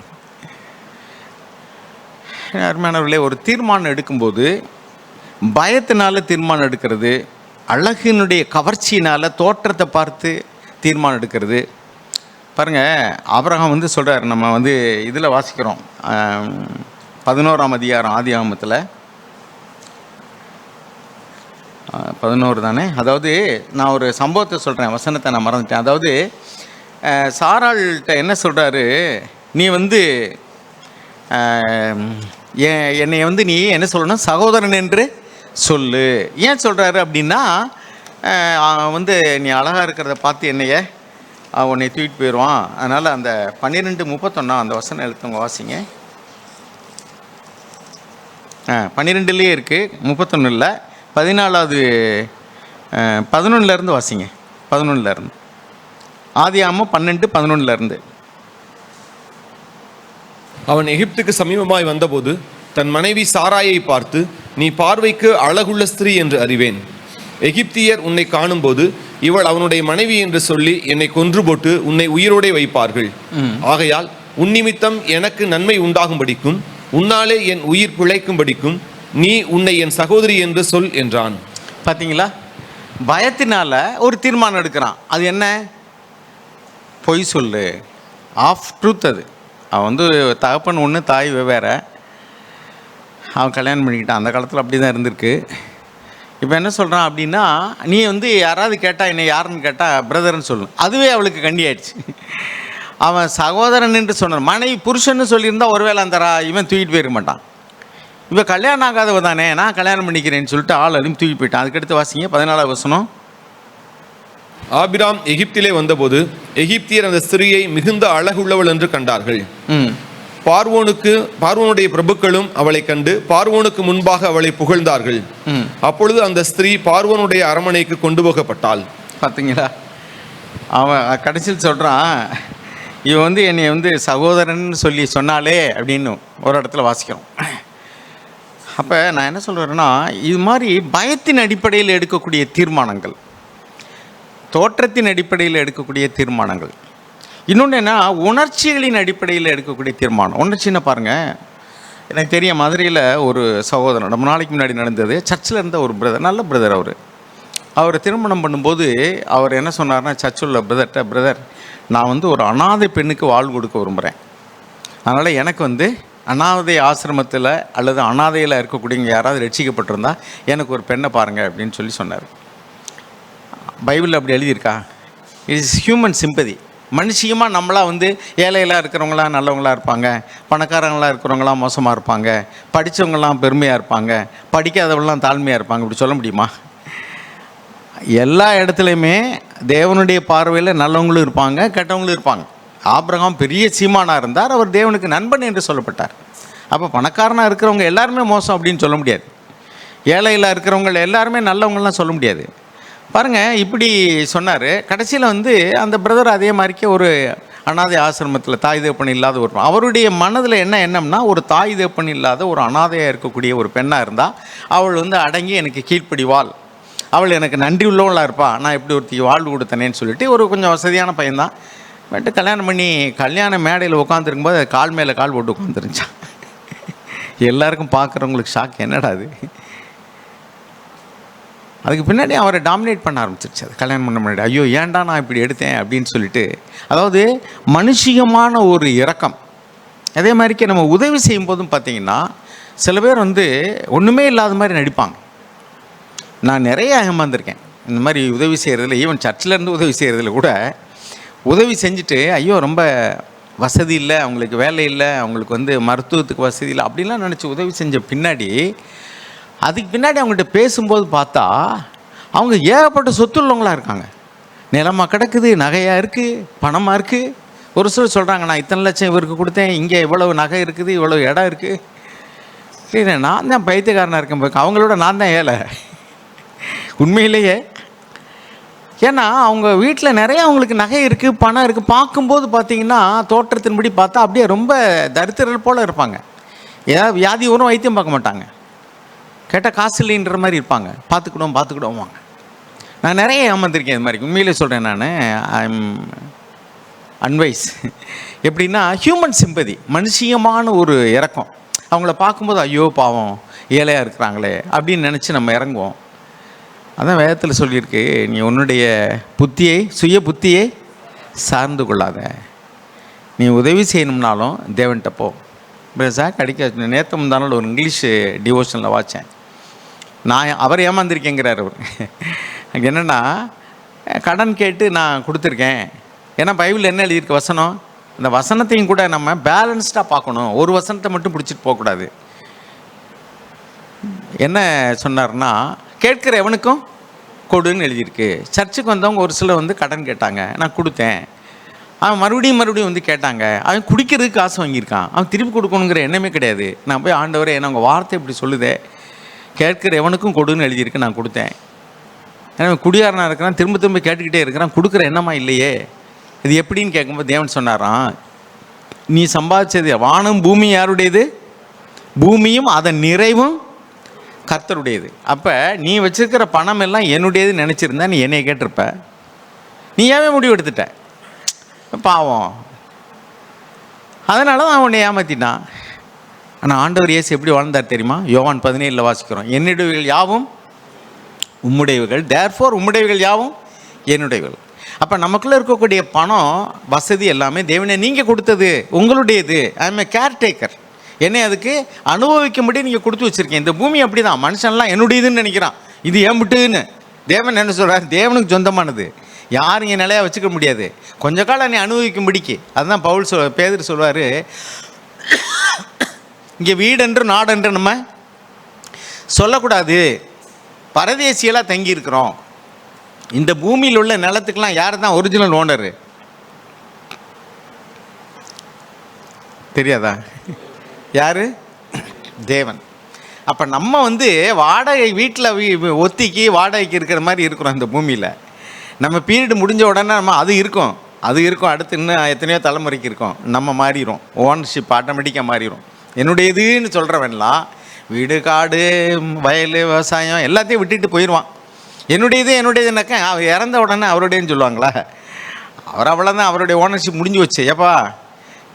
அருமையானவர்களே, ஒரு தீர்மானம் எடுக்கும்போது பயத்தினால தீர்மானம் எடுக்கிறது, அழகினுடைய கவர்ச்சியினால் தோற்றத்தை பார்த்து தீர்மானம் எடுக்கிறது. பாருங்கள், ஆபிரகாம் வந்து சொல்கிறார், நம்ம வந்து இதில் வாசிக்கிறோம் 11ஆம் அதிகாரம் ஆதியாகமத்தில் 11 தானே. அதாவது நான் ஒரு சம்பவத்தை சொல்கிறேன், வசனத்தை நான் மறந்துட்டேன். அதாவது சாராள்கிட்ட என்ன சொல்கிறாரு, நீ வந்து என்னை வந்து நீ என்ன சொல்லணும், சகோதரன் என்று சொல்லு. ஏன் சொல்கிறாரு அப்படின்னா, வந்து நீ அழகாக இருக்கிறத பார்த்து என்னைய உன்னை தூக்கிட்டு போயிடுவான். அதனால் அந்த 12:31 அந்த வசனம் எழுத்துங்க, வாசிங்க. 12லேயே இருக்குது, 31 இல்லை, 14வது 11லேருந்து வாசிங்க. 11லேருந்து ஆதியாகமம் 12:11. அவன் எகிப்துக்கு சமீபமாய் வந்தபோது தன் மனைவி சாராயை பார்த்து, நீ பார்வைக்கு அழகுள்ள ஸ்திரீ என்று அறிவேன். எகிப்தியர் உன்னை காணும்போது இவள் அவனுடைய மனைவி என்று சொல்லி என்னை கொன்று போட்டு உன்னை உயிரோடே வைப்பார்கள். ஆகையால் உன் நிமித்தம் எனக்கு நன்மை உண்டாகும்படிக்கும் உன்னாலே என் உயிர் பிழைக்கும்படிக்கும் நீ உன்னை என் சகோதரி என்று சொல் என்றான். பார்த்தீங்களா, பயத்தினால ஒரு தீர்மானம் எடுக்கிறான். அது என்ன? பொய் சொல்லு. Of truth. அது அவன் வந்து தகப்பன் ஒன்று, தாய் வெவ்வேறு. அவன் கல்யாணம் பண்ணிக்கிட்டான். அந்த காலத்தில் அப்படி தான் இருந்திருக்கு. இப்போ என்ன சொல்கிறான் அப்படின்னா, நீ வந்து யாராவது கேட்டால் என்னை யாருன்னு கேட்டால் பிரதர்ன்னு சொல்லு. அதுவே அவளுக்கு கண்டி ஆயிடுச்சு. அவன் சகோதரன் என்று சொன்னான். மனைவி புருஷன்னு சொல்லியிருந்தா ஒருவேளை அந்த இவன் தூக்கிட்டு போயிருக்க மாட்டான். இப்போ கல்யாணம் ஆகாதவ தானே, நான் கல்யாணம் பண்ணிக்கிறேன்னு சொல்லிட்டு ஆள் அழும்பி தூக்கி போயிட்டான். அதுக்கடுத்து வாசிங்க 14வது வசனம். ஆபிராம் எகிப்திலே வந்தபோது எகிப்தியர் அந்த ஸ்திரியை மிகுந்த அழகுள்ளவள் என்று கண்டார்கள். பார்வோனுடைய பிரபுக்களும் அவளை கண்டு பார்வோனுக்கு முன்பாக அவளை புகழ்ந்தார்கள். அப்பொழுது அந்த ஸ்திரீ பார்வோனுடைய அரண்மனைக்கு கொண்டு போகப்பட்டாள். பார்த்தீங்களா, அவன் கடைசியில் சொல்கிறான், இவன் வந்து என்னை வந்து சகோதரன் சொல்லி சொன்னாலே அப்படின்னு ஒரு இடத்துல வாசிக்கிறோம். அப்போ நான் என்ன சொல்கிறேன்னா, இது மாதிரி பயத்தின் அடிப்படையில் எடுக்கக்கூடிய தீர்மானங்கள், தோற்றத்தின் அடிப்படையில் எடுக்கக்கூடிய தீர்மானங்கள், இன்னொன்று என்ன, உணர்ச்சிகளின் அடிப்படையில் எடுக்கக்கூடிய தீர்மானம். உணர்ச்சின்னு பாருங்கள், எனக்கு தெரிய மதுரையில் ஒரு சகோதரன் ரொம்ப நாளைக்கு முன்னாடி நடந்தது. சர்ச்சில் இருந்த ஒரு பிரதர், நல்ல பிரதர். அவர் திருமணம் பண்ணும்போது அவர் என்ன சொன்னார்னா, சர்ச்சில் உள்ள பிரதர், நான் வந்து ஒரு அனாதை பெண்ணுக்கு வாழ்வு கொடுக்க விரும்புகிறேன். அதனால் எனக்கு வந்து அனாதை ஆசிரமத்தில் அல்லது அனாதையில் இருக்கக்கூடியவங்க யாராவது ரட்சிக்கப்பட்டிருந்தா எனக்கு ஒரு பெண்ணை பாருங்கள் அப்படின்னு சொன்னார். பைபிளில் அப்படி எழுதியிருக்கா? It is human sympathy. மனுஷியமாக நம்மளாம் வந்து ஏழைகளாக இருக்கிறவங்களாம் நல்லவங்களாக இருப்பாங்க, பணக்காரங்களாக இருக்கிறவங்களாம் மோசமாக இருப்பாங்க, படித்தவங்களாம் பெருமையாக இருப்பாங்க, படிக்காதவங்களாம் தாழ்மையாக இருப்பாங்க, இப்படி சொல்ல முடியுமா? எல்லா இடத்துலையுமே தேவனுடைய பார்வையில் நல்லவங்களும் இருப்பாங்க, கெட்டவங்களும் இருப்பாங்க. ஆபிரகாம் பெரிய சீமானாக இருந்தார், அவர் தேவனுக்கு நண்பன் என்று சொல்லப்பட்டார். அப்போ பணக்காரனாக இருக்கிறவங்க எல்லாருமே மோசம் அப்படின்னு சொல்ல முடியாது, ஏழையில் இருக்கிறவங்க எல்லாருமே நல்லவங்களாம் சொல்ல முடியாது. பாருங்கள், இப்படி சொன்னார். கடைசியில் வந்து அந்த பிரதர் அதே மாதிரிக்கே ஒரு அனாதை ஆசிரமத்தில் தாய் தேப்பன் இல்லாத ஒரு, அவருடைய மனதில் என்ன எண்ணம்னா, ஒரு தாய் தேப்பன் இல்லாத ஒரு அனாதையாக இருக்கக்கூடிய ஒரு பெண்ணாக இருந்தால் அவள் வந்து அடங்கி எனக்கு கீழ்ப்படிவாள், அவள் எனக்கு நன்றி உள்ளவளாக இருப்பா, நான் இப்படி ஒருத்தி வாழ்வு கொடுத்தனேன்னு சொல்லிட்டு ஒரு கொஞ்சம் வசதியான பையன்தான். பட்டு கல்யாணம் பண்ணி கல்யாண மேடையில் உட்காந்துருக்கும்போது அது கால் மேலே கால் போட்டு உட்காந்துருந்துச்சான். எல்லாருக்கும் பார்க்குறவங்களுக்கு ஷாக், என்னடா அது. அதுக்கு பின்னாடி அவரை டாமினேட் பண்ண ஆரம்பிச்சிருச்சு. அது கல்யாணம் பண்ண முன்னாடி, ஐயோ ஏன்டா நான் இப்படி எடுத்தேன் அப்படின்னு சொல்லிட்டு. அதாவது மனுஷிகமான ஒரு இரக்கம். அதே மாதிரிக்கு நம்ம உதவி செய்யும் போதும் பார்த்திங்கன்னா சில பேர் வந்து ஒன்றுமே இல்லாத மாதிரி நடிப்பாங்க. நான் நிறைய ஏமாந்துருக்கேன் இந்த மாதிரி உதவி செய்கிறதுல. ஈவன் சர்ச்சிலேருந்து உதவி செய்கிறதுல கூட உதவி செஞ்சுட்டு, ஐயோ ரொம்ப வசதி இல்லை, அவங்களுக்கு வேலை இல்லை, அவங்களுக்கு வந்து மருத்துவத்துக்கு வசதி இல்லை அப்படின்லாம் நினச்சி உதவி செஞ்ச பின்னாடி, அதுக்கு பின்னாடி அவங்கள்ட்ட பேசும்போது பார்த்தா அவங்க ஏகப்பட்ட சொத்து உள்ளவங்களாக இருக்காங்க. நிலமாக கிடக்குது, நகையாக இருக்குது, பணமாக இருக்குது. ஒரு சிலர் சொல்கிறாங்க, நான் இத்தனை லட்சம் இவருக்கு கொடுத்தேன், இங்கே இவ்வளவு நகை இருக்குது, இவ்வளவு இடம் இருக்குது. இல்லை, நான் தான் பைத்தியக்காரனாக இருக்கேன், அவங்களோட நான் தான் ஏழை உண்மையிலேயே. ஏன்னா அவங்க வீட்டில் நிறைய அவங்களுக்கு நகை இருக்குது, பணம் இருக்குது. பார்க்கும்போது பார்த்திங்கன்னா தோற்றத்தின்படி பார்த்தா அப்படியே ரொம்ப தரித்திரல் போல் இருப்பாங்க. ஏதாவது வியாதி வரும், வைத்தியம் பார்க்க மாட்டாங்க, கேட்டால் காசு இல்லைன்ற மாதிரி இருப்பாங்க. பார்த்துக்கிடுவோம். நான் நிறைய ஏமாந்திருக்கேன் இது மாதிரி, உண்மையிலே சொல்கிறேன். நான் ஐம் அன்வைஸ். எப்படின்னா ஹியூமன் சிம்பதி, மனுஷியமான ஒரு இறக்கம். அவங்கள பார்க்கும்போது ஐயோ பாவம் ஏழையாக இருக்கிறாங்களே அப்படின்னு நினச்சி நம்ம இறங்குவோம். அதான் வேதத்தில் சொல்லியிருக்கு, நீ உன்னுடைய சுய புத்தியை சார்ந்து கொள்ளாத, நீ உதவி செய்யணும்னாலும் தேவன்கிட்ட போ. சார் கிடைக்க நேற்று முந்தானால் ஒரு இங்கிலீஷ் டிவோஷனில் வாச்சேன். அவர் ஏமாந்திருக்கேங்கிறார். அவர் அங்கே என்னென்னா, கடன் கேட்டு நான் கொடுத்துருக்கேன். ஏன்னா பைபிளில் என்ன எழுதியிருக்கு வசனம், அந்த வசனத்தையும் கூட நம்ம பேலன்ஸ்டாக பார்க்கணும், ஒரு வசனத்தை மட்டும் பிடிச்சிட்டு போகக்கூடாது. என்ன சொன்னார்னா, கேட்குற எவனுக்கும் கொடுன்னு எழுதியிருக்கு. சர்ச்சுக்கு வந்தவங்க ஒரு சிலர் வந்து கடன் கேட்டாங்க, நான் கொடுத்தேன். அவன் மறுபடியும் வந்து கேட்டாங்க, அவன் குடிக்கிறதுக்கு காசு வாங்கியிருக்கான், அவன் திருப்பி கொடுக்கணுங்கிற எண்ணமே கிடையாது. நான் போய் ஆண்டவரே என்ன உங்கள் வார்த்தை இப்படி சொல்லுதே, கேட்குற எவனுக்கும் கொடுன்னு எழுதியிருக்கு, நான் கொடுத்தேன். ஏன்னா குடியாரனாக இருக்கிறான், திரும்ப கேட்டுக்கிட்டே இருக்கிறான், கொடுக்குற எண்ணமா இல்லையே, இது எப்படின்னு கேட்கும்போது தேவன் சொன்னாராம், நீ சம்பாதிச்சது வானம் பூமி யாருடையது, பூமியும் அதன் நிறைவும் கர்த்தருடையது. அப்போ நீ வச்சுருக்கிற பணம் எல்லாம் என்னுடையது நினச்சிருந்தா நீ என்னைய கேட்டிருப்ப, நீ ஏன் முடிவு எடுத்துட்ட, பாவம். அதனால தான் உன்னை ஏமாற்றிட்டான். ஆனால் ஆண்டவர் இயேசு எப்படி வாழ்ந்தார் தெரியுமா? யோவான் 17 வாசிக்கிறோம், என்னுடையவைகள் யாவும் உம்முடையவைகள், தேர்ஃபோர் உம்முடையவைகள் யாவும் என்னுடையவைகள். அப்போ நமக்குள்ளே இருக்கக்கூடிய பணம் வசதி எல்லாமே தேவனே நீங்கள் கொடுத்தது, உங்களுடையது. I M A caretaker. என்னை அதுக்கு அனுபவிக்கும்படி நீங்கள் கொடுத்து வச்சுருக்கேன். இந்த பூமி அப்படி தான், மனுஷன்லாம் என்னுடையதுன்னு நினைக்கிறான், இது ஏன் விட்டுன்னு. தேவன் என்ன சொல்கிறார்? தேவனுக்கு சொந்தமானது, யாரும் இங்கே நிலையாக வச்சுக்க முடியாது, கொஞ்ச காலம் நீ அனுபவிக்கும்படிக்கு. அதுதான் பவுல் பேதுரு சொல்வார், இங்கே வீடென்று நாடென்று நம்ம சொல்லக்கூடாது, பரதேசியெல்லாம் தங்கியிருக்கிறோம். இந்த பூமியில் உள்ள நிலத்துக்கெல்லாம் யார் தான் ஒரிஜினல் ஓனரு தெரியாதா? யார்? தேவன். அப்போ நம்ம வாடகை வீட்டில் ஒத்திக்கு வாடகைக்கு இருக்கிற மாதிரி இருக்கிறோம் இந்த பூமியில். நம்ம பீரியடு முடிஞ்ச உடனே நம்ம அது இருக்கும் அடுத்து இன்னும் எத்தனையோ தலைமுறைக்கு இருக்கும், நம்ம மாறிடும், ஓனர்ஷிப் ஆட்டோமேட்டிக்காக மாறிடும். என்னுடையதுன்னு சொல்கிறவன்லாம் வீடு காடு வயல் விவசாயம் எல்லாத்தையும் விட்டுட்டு போயிடுவான். என்னுடையதுனாக்கா அவர் இறந்த உடனே அவருடையன்னு சொல்லுவாங்களா? அவர் அவ்வளோதான், அவருடைய ஓனர்ஷிப் முடிஞ்சு வச்சு. ஏப்பா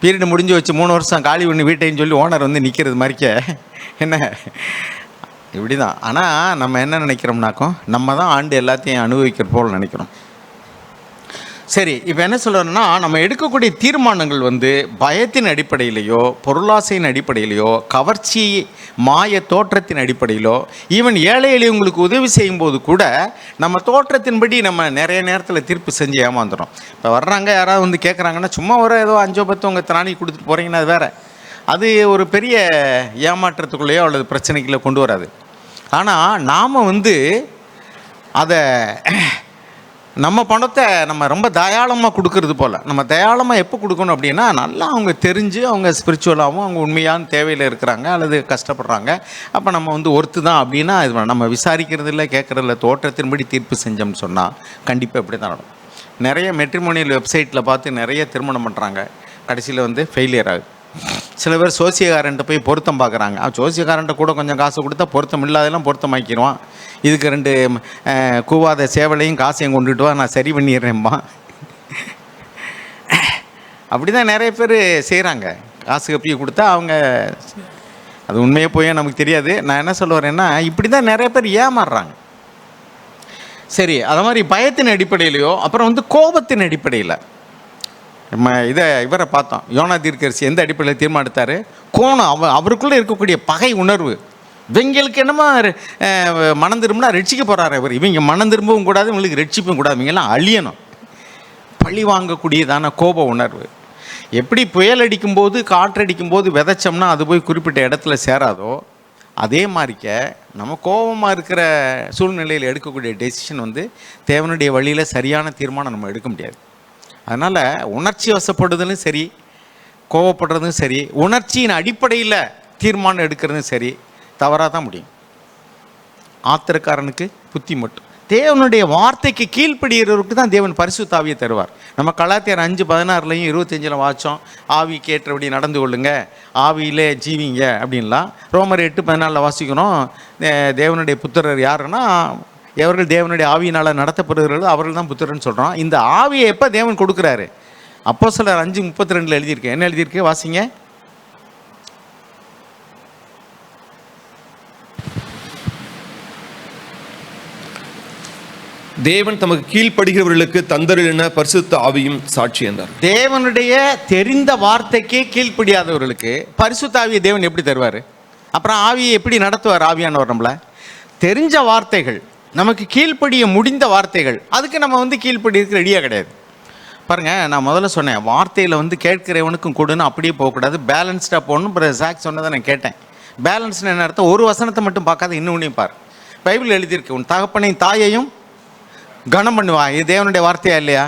பீரியடு முடிஞ்சு வச்சு 3 வருஷம் காலி பண்ணி வீட்டைன்னு சொல்லி ஓனர் நிற்கிறது மாதிரிக்க என்ன இப்படி தான். ஆனால் நம்ம என்ன நினைக்கிறோம்னாக்கும், நம்ம தான் ஆண்டு எல்லாத்தையும் அனுபவிக்கிற போல் நினைக்கிறோம். சரி, இப்போ என்ன சொல்கிறோன்னா, நம்ம எடுக்கக்கூடிய தீர்மானங்கள் பயத்தின் அடிப்படையிலையோ, பொருளாசையின் அடிப்படையிலையோ, கவர்ச்சி மாய தோற்றத்தின் அடிப்படையிலோ, ஈவன் ஏழை எளியவங்களுக்கு உதவி செய்யும்போது கூட நம்ம தோற்றத்தின்படி நம்ம நிறைய நேரத்தில் தீர்ப்பு செஞ்சு ஏமாந்துடும். இப்போ வர்றாங்க யாராவது கேட்குறாங்கன்னா, சும்மா ஒரு ஏதோ 5-10 உங்கள் திராணி கொடுத்துட்டு போகிறீங்கன்னா அது வேறு, அது ஒரு பெரிய ஏமாற்றத்துக்குள்ளேயோ அல்லது பிரச்சனைக்குள்ளே கொண்டு வராது. ஆனால் நாம் அதை நம்ம பணத்தை நம்ம ரொம்ப தயாளமாக கொடுக்கறது போல், நம்ம தயாளமாக எப்போ கொடுக்கணும் அப்படின்னா, நல்லா அவங்க தெரிஞ்சு அவங்க ஸ்பிரிச்சுவலாகவும் அவங்க உண்மையான தேவையில் இருக்கிறாங்க அல்லது கஷ்டப்படுறாங்க, அப்போ நம்ம ஒருத்து தான் அப்படின்னா இது நம்ம விசாரிக்கிறது இல்லை, கேட்குறதில்ல, தோற்றத்தின்படி தீர்ப்பு செஞ்சோம்னு சொன்னால் கண்டிப்பாக இப்படி தான் நடக்கும். நிறைய மெட்ரிமோனியல் வெப்சைட்டில் பார்த்து நிறைய திருமணம் பண்ணுறாங்க, கடைசியில் ஃபெயிலியர் ஆகுது. சில பேர் சோசியக்காரன்ட்ட போய் பொருத்தம் பார்க்குறாங்க. சோசியக்காரன்ட்ட கூட கொஞ்சம் காசு கொடுத்தா பொருத்தம் இல்லாதெல்லாம் பொருத்தம் ஆக்கிடுவான். இதுக்கு 2 கூவாத சேவலையும் காசையும் கொண்டுட்டு வா, நான் சரி பண்ணிடுறேன்ப்பா. அப்படி தான் நிறைய பேர் செய்கிறாங்க. காசு கப்பி கொடுத்தா அவங்க, அது உண்மையே போய் நமக்கு தெரியாது. நான் என்ன சொல்ல வரேன்னா, இப்படி தான் நிறைய பேர் ஏமாறுறாங்க. சரி, அது மாதிரி பயத்தின் அடிப்படையிலையோ, அப்புறம் கோபத்தின் அடிப்படையில் நம்ம இவரை பார்த்தோம். யோனா தீர்க்கதரிசி எந்த அடிப்படையில் தீர்மானம் எடுத்தார்? கோணம், அவருக்குள்ளே இருக்கக்கூடிய பகை உணர்வு. இவங்களுக்கு என்னமோ மனம் திரும்பினா ரட்சிக்க போகிறாரு இவர், இவங்க மனம் திரும்பவும் கூடாது, இவங்களுக்கு ரட்சிப்பும் கூடாது, இவங்கெல்லாம் அழியணும். பழி வாங்கக்கூடியதான கோப உணர்வு. எப்படி புயல் அடிக்கும்போது காற்றடிக்கும்போது விதைச்சோம்னா அது போய் குறிப்பிட்ட இடத்துல சேராதோ, அதே மாதிரிக்க நம்ம கோபமாக இருக்கிற சூழ்நிலையில் எடுக்கக்கூடிய டெசிஷன் தேவனுடைய வழியில் சரியான தீர்மானம் நம்ம எடுக்க முடியாது. அதனால் உணர்ச்சி வசப்படுறதும் சரி, கோவப்படுறதும் சரி, உணர்ச்சியின் அடிப்படையில் தீர்மானம் எடுக்கிறதும் சரி, தவறாக தான் முடியும். ஆத்திரக்காரனுக்கு புத்தி மட்டும். தேவனுடைய வார்த்தைக்கு கீழ்ப்படுகிறவருக்கு தான் தேவன் பரிசுத்த ஆவியை தருவார். நம்ம கலாத்தியர் 5:16 25 வாச்சோம், ஆவி கேட்டபடி நடந்து கொள்ளுங்க, ஆவியிலே ஜீவிங்க அப்படின்லாம். ரோமர் 8:14 வாசிக்கணும், தேவனுடைய புத்திரர் யாருன்னா எவர்கள் தேவனுடைய ஆவியினால் நடத்தப்படுகிறார்கள் அவர்கள் தான் புத்திரன்னு சொல்கிறோம். இந்த ஆவியை எப்போ தேவன் கொடுக்குறாரு? அப்போஸ்தலர் 5:32 எழுதியிருக்கேன். என்ன எழுதியிருக்கு? வாசிங்க. தேவன் தமக்கு கீழ்ப்படுகிறவர்களுக்கு தந்தருளின பரிசுத்த ஆவியும் சாட்சி என்றார். தேவனுடைய தெரிந்த வார்த்தைக்கே கீழ்ப்படியாதவர்களுக்கு பரிசுத்த ஆவியை தேவன் எப்படி தருவார்? அப்புறம் ஆவியை எப்படி நடத்துவார்? ஆவியானவர் நம்மளை தெரிஞ்ச வார்த்தைகள், நமக்கு கீழ்ப்படிய முடிந்த வார்த்தைகள், அதுக்கு நம்ம கீழ்ப்படிக்கு ரெடியாக கிடையாது. பாருங்கள், நான் முதல்ல சொன்னேன், வார்த்தையில் கேட்கிறவனுக்கும் கொடுன்னு அப்படியே போகக்கூடாது, பேலன்ஸ்டாக போகணும். அப்புறம் ஜாக் சொன்னதை நான் கேட்டேன். பேலன்ஸ்னு என்ன அர்த்தம்? ஒரு வசனத்தை மட்டும் பார்க்காத இன்னொன்னையும் பார். பைபிள் எழுதியிருக்கு, உன் தகப்பனையும் தாயையும் கனம் பண்ணுவா. இது தேவனுடைய வார்த்தையா இல்லையா?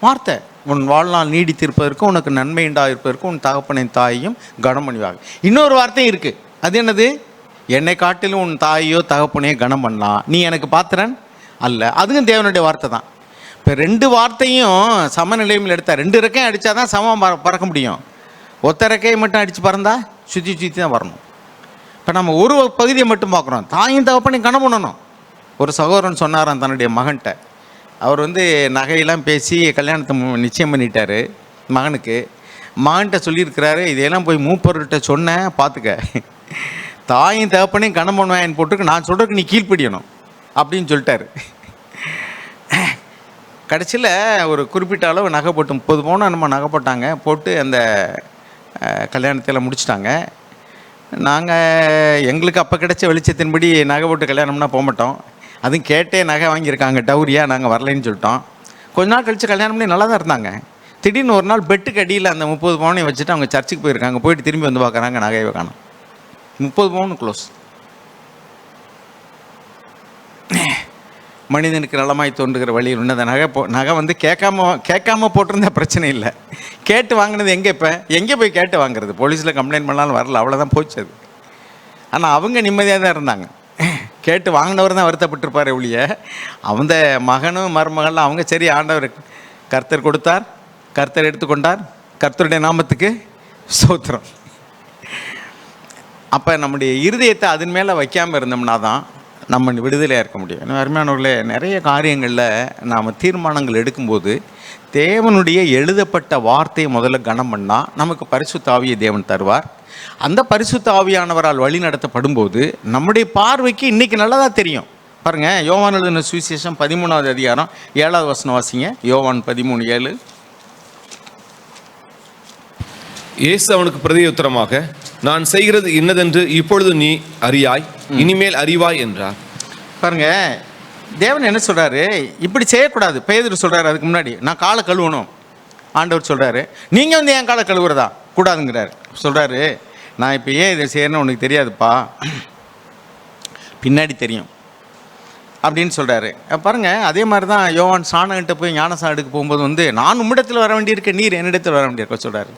வார்த்தை. உன் வாழ்நாள் நீடித்திருப்பதற்கும் உனக்கு நன்மை உண்டாயிருப்பதற்கும் உன் தகப்பனையும் தாயையும் கனம் பண்ணுவாங்க. இன்னொரு வார்த்தையும் இருக்குது, அது என்னது? என்னை காட்டிலும் உன் தாயோ தகப்பனையோ கனம் பண்ணலாம், நீ எனக்கு பாத்திரன் அல்ல. அதுவும் தேவனுடைய வார்த்தை தான். இப்போ 2 வார்த்தையும் சமநிலையில் எடுத்தால் 2 ரெக்கையும் அடித்தா தான் சமம் பறக்க முடியும். ஒத்த ரெக்கையை மட்டும் அடித்து பறந்தா சுற்றி சுற்றி தான் வரணும். இப்போ நம்ம ஒரு பகுதியை மட்டும் பார்க்குறோம், தாயும் தகப்பனையும் கனம் பண்ணணும். ஒரு சகோதரன் சொன்னாராம் தன்னுடைய மகன்கிட்ட, அவர் நகையெல்லாம் பேசி கல்யாணத்தை நிச்சயம் பண்ணிட்டார் மகனுக்கு. மகன்கிட்ட சொல்லியிருக்கிறாரு, இதையெல்லாம் போய் மூப்பர்கிட்ட சொன்னேன் பார்த்துக்க, தாயும் தகப்பனையும் கணம் பண்ணுவேன் போட்டுருக்கு, நான் சொல்கிறதுக்கு நீ கீழ்ப்படியணும் அப்படின்னு சொல்லிட்டாரு. கடைசியில் ஒரு குறிப்பிட்ட அளவு நகை போட்டு 30 பவுன் நம்ம நகை போட்டாங்க, போட்டு அந்த கல்யாணத்தில் முடிச்சிட்டாங்க. நாங்கள் எங்களுக்கு அப்போ கிடைச்ச வெளிச்சத்தின்படி நகை போட்டு கல்யாணம்னா போக மாட்டோம். அதுவும் கேட்டே நகை வாங்கியிருக்காங்க டவுரியாக, நாங்கள் வரலைன்னு சொல்லிட்டோம். கொஞ்ச நாள் கழித்து கல்யாணம் பண்ணி நல்லா தான் இருந்தாங்க. திடீர்னு ஒரு நாள் பெட்டுக்கு அடியில் அந்த 30 பவுனையும் வச்சுட்டு அவங்க சர்ச்சுக்கு போயிருக்காங்க. போயிட்டு திரும்பி வந்து பார்க்குறாங்க, நகையை காணோம். 30 பவுன் க்ளோஸ். மனிதனுக்கு நலமாய் தோன்றுகிற வழியில் உன்னத நகை வந்து கேட்காம போட்டிருந்தா பிரச்சனை இல்லை. கேட்டு வாங்கினது எங்கே போய் கேட்டு வாங்குறது? போலீஸில் கம்ப்ளைண்ட் பண்ணாலும் வரல, அவ்வளோதான் போச்சு அது. ஆனால் அவங்க நிம்மதியாக தான் இருந்தாங்க. கேட்டு வாங்கினவர் தான் வருத்தப்பட்டிருப்பார் ஒழிய, அந்த மகனும் மருமகளும் அவங்க சரி, ஆண்டவர் கர்த்தர் கொடுத்தார், கர்த்தர் எடுத்துக்கொண்டார், கர்த்தருடைய நாமத்துக்கு ஸ்தோத்திரம். அப்போ நம்முடைய இருதயத்தை அதன் மேலே வைக்காமல் இருந்தோம்னா தான் நம்ம விடுதலையாக இருக்க முடியும். அருமையானவர்களே, நிறைய காரியங்களில் நாம் தீர்மானங்கள் எடுக்கும்போது தேவனுடைய எழுதப்பட்ட வார்த்தையை முதல்ல கனம் பண்ணால் நமக்கு பரிசுத்த ஆவியை தேவன் தருவார். அந்த பரிசுத்த ஆவியானவரால் வழி நடத்தப்படும் போது நம்முடைய பார்வைக்கு இன்றைக்கி நல்லதாக தெரியும். பாருங்கள், யோவான் எழுதின சுவிசேஷம் 13வது அதிகாரம் 7வது வசனம் வாசிங்க. யோவான் 13:7. இயேசு அவனுக்கு பிரதியுத்தரமாக, நான் செய்கிறது இன்னதென்று இப்பொழுது நீ அறியாய், இனிமேல் அறிவாய் என்றார். பாருங்க, தேவன் என்ன சொல்கிறாரு? இப்படி செய்யக்கூடாது. பேதுரு சொல்கிறாரு, அதுக்கு முன்னாடி நான் காலை கழுவணும். ஆண்டவர் சொல்கிறாரு, நீங்கள் வந்து என் காலை கழுவுறதா கூடாதுங்கிறார். சொல்கிறாரு, நான் இப்போ ஏன் இதை செய்யணும்னு உனக்கு தெரியாதுப்பா, பின்னாடி தெரியும் அப்படின்னு சொல்கிறாரு. பாருங்கள், அதே மாதிரி தான் யோவான் சாணகிட்ட போய் ஞானசாடுக்கு போகும்போது வந்து, நான் உம்மிடத்தில் வர வேண்டியிருக்க, நீர் என்னிடத்தில் வர வேண்டியிருக்க சொல்கிறாரு.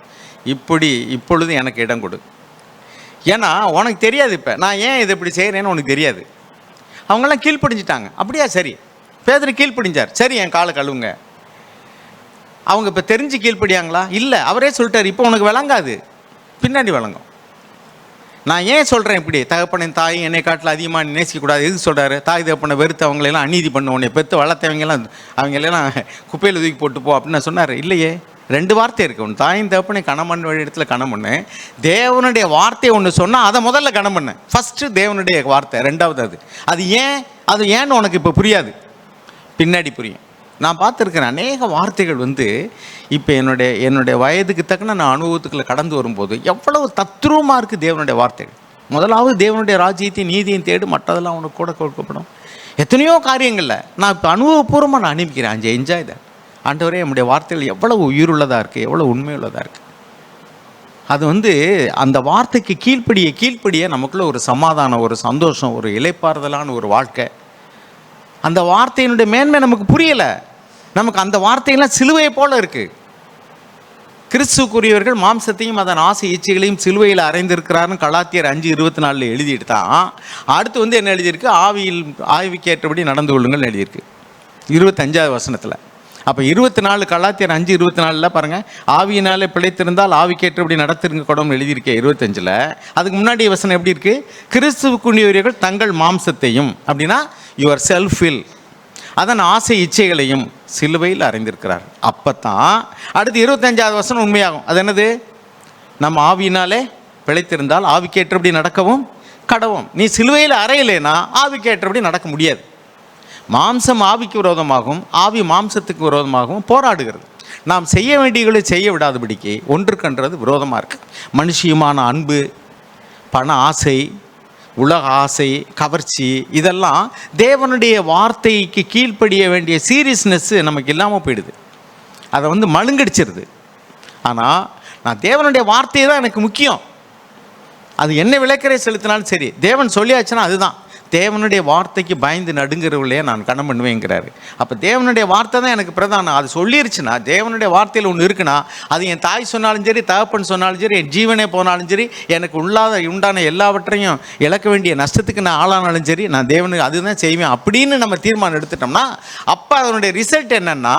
இப்பொழுது எனக்கு இடம் கொடு, ஏன்னா உனக்கு தெரியாது, இப்போ நான் ஏன் இதை இப்படி செய்கிறேன்னு உனக்கு தெரியாது. அவங்களாம் கீழ்ப்படிஞ்சிட்டாங்க. அப்படியா, சரி. பேதுரு கீழ்ப்படிஞ்சார், சரி என் காலை கழுவுங்க. அவங்க இப்போ தெரிஞ்சு கீழ்ப்படியாங்களா? இல்லை. அவரே சொல்லிட்டார், இப்போ உனக்கு விளங்காது, பின்னாடி விளங்கும். நான் ஏன் சொல்கிறேன் இப்படி, தகப்பனின் தாயும் என்னை காட்டில் அதிகமாக நேசிக்கக்கூடாது எதுக்கு சொல்கிறாரு? தாய் தகப்பனை வெறுத்து அவங்களெல்லாம் அநீதி பண்ண, உன்னை பெற்று அவங்களெல்லாம் குப்பையில் தூக்கி போட்டு போ அப்படின்னு நான் சொன்னார். இல்லையே, 2 வார்த்தை இருக்குது. ஒன்று தாயின் தகப்பனை கணம் பண்ண வழி இடத்துல கணம் பண்ணு, தேவனுடைய வார்த்தையை ஒன்று சொன்னால் அதை முதல்ல கணம் பண்ணு. ஃபஸ்ட்டு தேவனுடைய வார்த்தை, 2வது அது ஏன்னு உனக்கு இப்போ புரியாது, பின்னாடி புரியும். நான் பார்த்துருக்கிறேன் அநேக வார்த்தைகள் வந்து இப்போ என்னுடைய வயதுக்கு தக்கன நான் அனுபவத்துக்குள்ளே கடந்து வரும்போது எவ்வளவு தத்ரூபமாக இருக்குது தேவனுடைய வார்த்தைகள். முதலாவது தேவனுடைய ராஜ்யத்தையும் நீதியும் தேடு, மற்றதெல்லாம் உனக்கு கூட கொடுக்கப்படும். எத்தனையோ காரியங்களில் நான் இப்போ அனுபவபூர்வமாக நான் அனுப்பிக்கிறேன். என்ஜாய் தான். ஆண்டவரே, நம்முடைய வார்த்தைகள் எவ்வளவு உயிருள்ளதாக இருக்குது, எவ்வளோ உண்மையுள்ளதாக இருக்குது. அது வந்து அந்த வார்த்தைக்கு கீழ்ப்படிய நமக்குள்ள ஒரு சமாதானம், ஒரு சந்தோஷம், ஒரு இளைப்பாறுதலான ஒரு வாழ்க்கை. அந்த வார்த்தையினுடைய மேன்மை நமக்கு புரியலை. நமக்கு அந்த வார்த்தையெல்லாம் சிலுவையை போல இருக்குது. கிறிஸ்துக்குரியவர்கள் மாம்சத்தையும் அதன் ஆசை இச்சைகளையும் சிலுவையில் அறைந்திருக்கிறாருன்னு கலாத்தியர் 5:24 எழுதிட்டு தான் அடுத்து வந்து என்ன எழுதியிருக்கு? ஆவிக்கு ஏற்றபடி நடந்து கொள்ளுங்கள் எழுதியிருக்கு 25வது வசனத்தில். அப்போ 24 கலாத்தியர் 5:24 பாருங்கள், ஆவியினாலே பிழைத்திருந்தால் ஆவிக்கேற்றபடி நடத்திருங்க கூடம்னு எழுதியிருக்கேன் 25. அதுக்கு முன்னாடி வசனம் எப்படி இருக்குது? கிறிஸ்துவுக்குரியவர்கள் தங்கள் மாம்சத்தையும், அப்படின்னா யுவர் செல்ஃபில், அதன் ஆசை இச்சைகளையும் சிலுவையில் அறைந்திருக்கிறார். அப்போ தான் அடுத்து 25வது வசனம் உண்மையாகும். அது என்னது? நம்ம ஆவியினாலே பிழைத்திருந்தால் ஆவிக்கேற்றபடி நடக்கவும் கடவும். நீ சிலுவையில் அறையலைன்னா ஆவிக்கேற்றபடி நடக்க முடியாது. மாம்சம் ஆவிக்கு விரோதமாகவும் ஆவி மாம்சத்துக்கு விரோதமாகவும் போராடுகிறது. நாம் செய்ய வேண்டியவர்களை செய்ய விடாதபடிக்கு ஒன்றுக்கன்றது விரோதமாக இருக்குது. மனுஷியமான அன்பு, பண ஆசை, உலக ஆசை, கவர்ச்சி, இதெல்லாம் தேவனுடைய வார்த்தைக்கு கீழ்ப்படிய வேண்டிய சீரியஸ்னஸ்ஸு நமக்கு இல்லாமல் போயிடுது. அதை வந்து மழுங்கடிச்சிருது. ஆனால் நான் தேவனுடைய வார்த்தையை தான் எனக்கு முக்கியம், அது என்ன விளக்கரை செலுத்தினாலும் சரி, தேவன் சொல்லியாச்சுன்னா அதுதான். தேவனுடைய வார்த்தைக்கு பயந்து நடுங்கிறவர்களே நான் கணம் பண்ணுவேங்கிறாரு. அப்போ தேவனுடைய வார்த்தை தான் எனக்கு பிரதானம். அது சொல்லிருச்சுன்னா, தேவனுடைய வார்த்தையில் ஒன்று இருக்குன்னா, அது என் தாய் சொன்னாலும் சரி, தகப்பன் சொன்னாலும் சரி, என் ஜீவனே போனாலும் சரி, எனக்கு உண்டான எல்லாவற்றையும் இழக்க வேண்டிய நஷ்டத்துக்கு நான் ஆளானாலும் சரி, நான் தேவனுக்கு அதுதான் செய்வேன் அப்படின்னு நம்ம தீர்மானம் எடுத்துட்டோம்னா, அப்போ அதனுடைய ரிசல்ட் என்னென்னா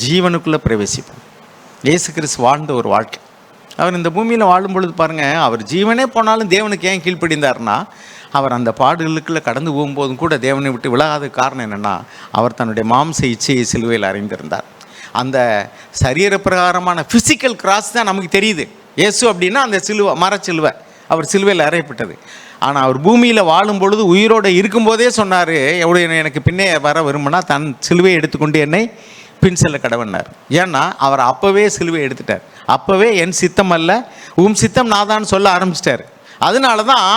ஜீவனுக்குள்ளே பிரவேசிப்போம். இயேசு கிறிஸ்து வாழ்ந்த ஒரு வாழ்க்கை. அவர் இந்த பூமியில் வாழும் பொழுது பாருங்கள், அவர் ஜீவனே போனாலும் தேவனுக்கு ஏன் கீழ்ப்படிந்தார்னா, அவர் அந்த பாடுகளுக்குள்ளே கடந்து போகும்போதும் கூட தேவனை விட்டு விலகாத காரணம் என்னென்னா, அவர் தன்னுடைய மாம்ச இச்சையை சிலுவையில் அறைந்திருந்தார். அந்த சரீரப்பிரகாரமான ஃபிசிக்கல் கிராஸ் தான் நமக்கு தெரியுது. இயேசு அப்படின்னா அந்த சிலுவை, மரச்சிலுவை, அவர் சிலுவையில் அறையப்பட்டது. ஆனால் அவர் பூமியில் வாழும் பொழுது உயிரோடு இருக்கும்போதே சொன்னார், எவ்வளோ எனக்கு பின்னே வர விரும்பினா தன் சிலுவையை எடுத்துக்கொண்டு என்னை பின் செல்ல கடவுன்னார். ஏன்னா அவர் அப்போவே சிலுவை எடுத்துட்டார். அப்போவே என் சித்தம் அல்ல உம் சித்தம் நாதான்னு சொல்ல ஆரம்பிச்சிட்டார். அதனால தான்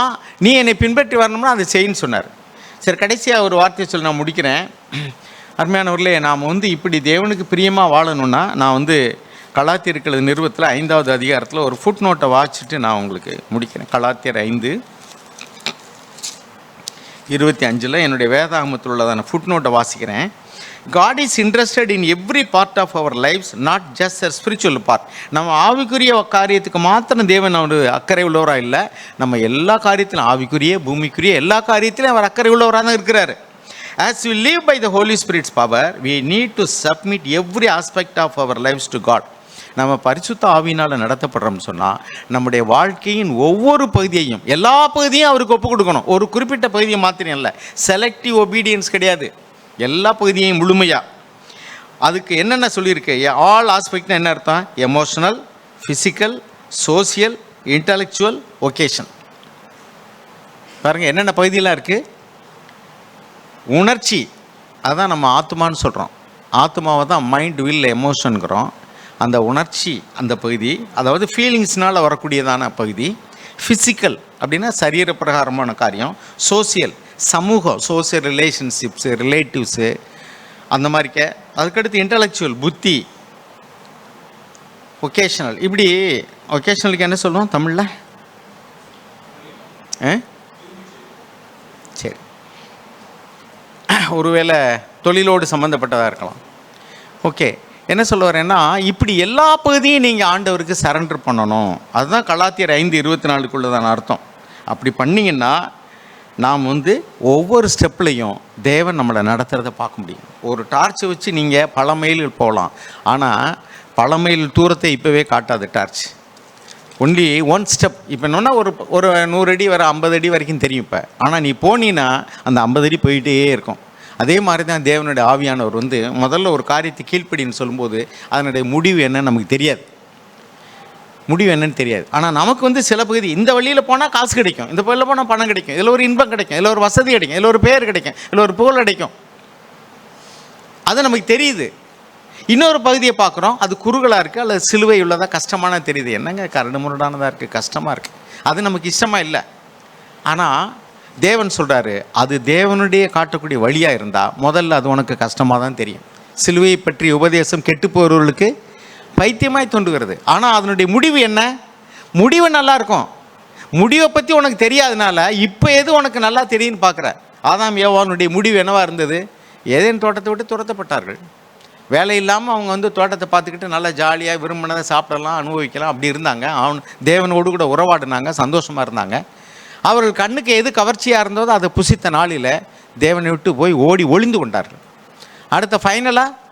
நீ என்னை பின்பற்றி வரணும்னா அதை செய்யின்னு சொன்னார். சரி, கடைசியாக ஒரு வார்த்தையை சொல்லி நான் முடிக்கிறேன். அருமையானவர்களே, நாம் இப்படி தேவனுக்கு பிரியமாக வாழணும்னா நான் கலாத்தியர்கள் நிறுவத்தில் 5வது அதிகாரத்தில் ஒரு ஃபுட் நோட்டை வாசிச்சுட்டு நான் உங்களுக்கு முடிக்கிறேன். கலாத்தியர் 5:25 என்னுடைய வேதாகமத்தில் உள்ளதான ஃபுட் நோட்டை வாசிக்கிறேன். God is interested in every part of our lives, not just a spiritual part. நம்ம ஆவிக்குரிய காரியத்துக்கு மாத்திரம் தேவன் அவர் அக்கறை உள்ளவராக இல்லை, நம்ம எல்லா காரியத்திலும் ஆவிக்குரிய பூமிக்குரிய எல்லா காரியத்திலும் அவர் அக்கறை உள்ளவராக தான் இருக்கிறார். As we live by the Holy Spirit's power, we need to submit every aspect of our lives to God. நம்ம பரிசுத்த ஆவியினால் நடத்தப்படுறோம்னு சொன்னால் நம்முடைய வாழ்க்கையின் ஒவ்வொரு பகுதியையும், எல்லா பகுதியும் அவருக்கு ஒப்பு கொடுக்கணும். ஒரு குறிப்பிட்ட பகுதியை மாத்திரம் இல்லை, செலக்டிவ் ஒபீடியன்ஸ் கிடையாது, எல்லா பகுதியையும் முழுமையாக. அதுக்கு என்னென்ன சொல்லியிருக்கு? ஆல் ஆஸ்பெக்ட்னா என்ன அர்த்தம்? Emotional, physical, social, intellectual, occasion. பாருங்கள் என்னென்ன பகுதியெலாம் இருக்குது. உணர்ச்சி, அதுதான் நம்ம ஆத்மான்னு சொல்கிறோம். ஆத்மாவை தான் மைண்ட், வில், எமோஷனுங்கிறோம். அந்த உணர்ச்சி அந்த பகுதி, அதாவது ஃபீலிங்ஸ்னால் வரக்கூடியதான பகுதி. ஃபிசிக்கல் அப்படின்னா சரீர பிரகாரமான காரியம். சோசியல், சமூகம், சோசியல் ரிலேஷன்ஷிப்ஸு, ரிலேட்டிவ்ஸு அந்த மாதிரிக்க. அதுக்கடுத்து இன்டலெக்சுவல், புத்தி. ஒகேஷனல், இப்படி ஒகேஷனலுக்கு என்ன சொல்லுவோம் தமிழில்? சரி, ஒருவேளை தொழிலோடு சம்மந்தப்பட்டதாக இருக்கலாம். ஓகே, என்ன சொல்ல வரேன்னா, இப்படி எல்லா பகுதியும் நீங்கள் ஆண்டவருக்கு சரண்டர் பண்ணணும். அதுதான் கலாத்தியர் 5:24க்குள்ளதான அர்த்தம். அப்படி பண்ணிங்கன்னா நாம் ஒவ்வொரு ஸ்டெப்லையும் தேவன் நம்மளை நடத்துகிறத பார்க்க முடியும். ஒரு டார்ச்சை வச்சு நீங்கள் பல மைல்கள் போகலாம், ஆனால் பல மைல் தூரத்தை இப்போவே காட்டாது டார்ச். Only one step. இப்போ என்னன்னா ஒரு 100 அடி வர 50 அடி வரைக்கும் தெரியும் இப்போ, ஆனால் நீ போனீன்னா அந்த 50 அடி போயிட்டே இருக்கும். அதே மாதிரி தான் தேவனுடைய ஆவியானவர் முதல்ல ஒரு காரியத்தை கீழ்ப்படின்னு சொல்லும்போது அதனுடைய முடிவு என்னன்னு நமக்கு தெரியாது, முடிவு என்னன்னு தெரியாது. ஆனால் நமக்கு சில பகுதி, இந்த வழியில் போனால் காசு கிடைக்கும், இந்த வழியில் போனால் பணம் கிடைக்கும், இதில் ஒரு இன்பம் கிடைக்கும், இதில் ஒரு வசதி கிடைக்கும், இதில் ஒரு பேர் கிடைக்கும், இதில் ஒரு புகழ் கிடைக்கும், அது நமக்கு தெரியுது. இன்னொரு பகுதியை பார்க்குறோம், அது குறுகலாக இருக்குது அல்லது சிலுவை உள்ளதாக கஷ்டமான தெரியுது. என்னங்க கரடு முரடானதாக இருக்குது, கஷ்டமாக இருக்குது, அது நமக்கு இஷ்டமாக இல்லை. ஆனால் தேவன் சொல்கிறாரு, அது தேவனுடைய காட்டக்கூடிய வழியாக இருந்தால் முதல்ல அது உனக்கு கஷ்டமாக தான் தெரியும். சிலுவையை பற்றி உபதேசம் கெட்டு போகிறவர்களுக்கு பைத்தியமாய் தோன்றுகிறது. ஆனால் அதனுடைய முடிவு என்ன? முடிவு நல்லா இருக்கும். முடிவை பற்றி உனக்கு தெரியாதனால இப்போ எது உனக்கு நல்லா தெரியும்னு பார்க்குற. ஆதாம் ஏவாளுடைய முடிவு என்னவாக இருந்தது? ஏதேன் தோட்டத்தை விட்டு துரத்தப்பட்டார்கள். வேலை இல்லாமல் அவங்க தோட்டத்தை பார்த்துக்கிட்டு நல்லா ஜாலியாக விரும்பினதை சாப்பிடலாம், அனுபவிக்கலாம், அப்படி இருந்தாங்க. தேவனோடு கூட உறவாடினாங்க, சந்தோஷமாக இருந்தாங்க. அவர்கள் கண்ணுக்கு எது கவர்ச்சியாக இருந்ததோ அதை புசித்த நாளில் தேவனை விட்டு போய் ஓடி ஒளிந்து கொண்டார்கள். அடுத்த ஃபைனலாக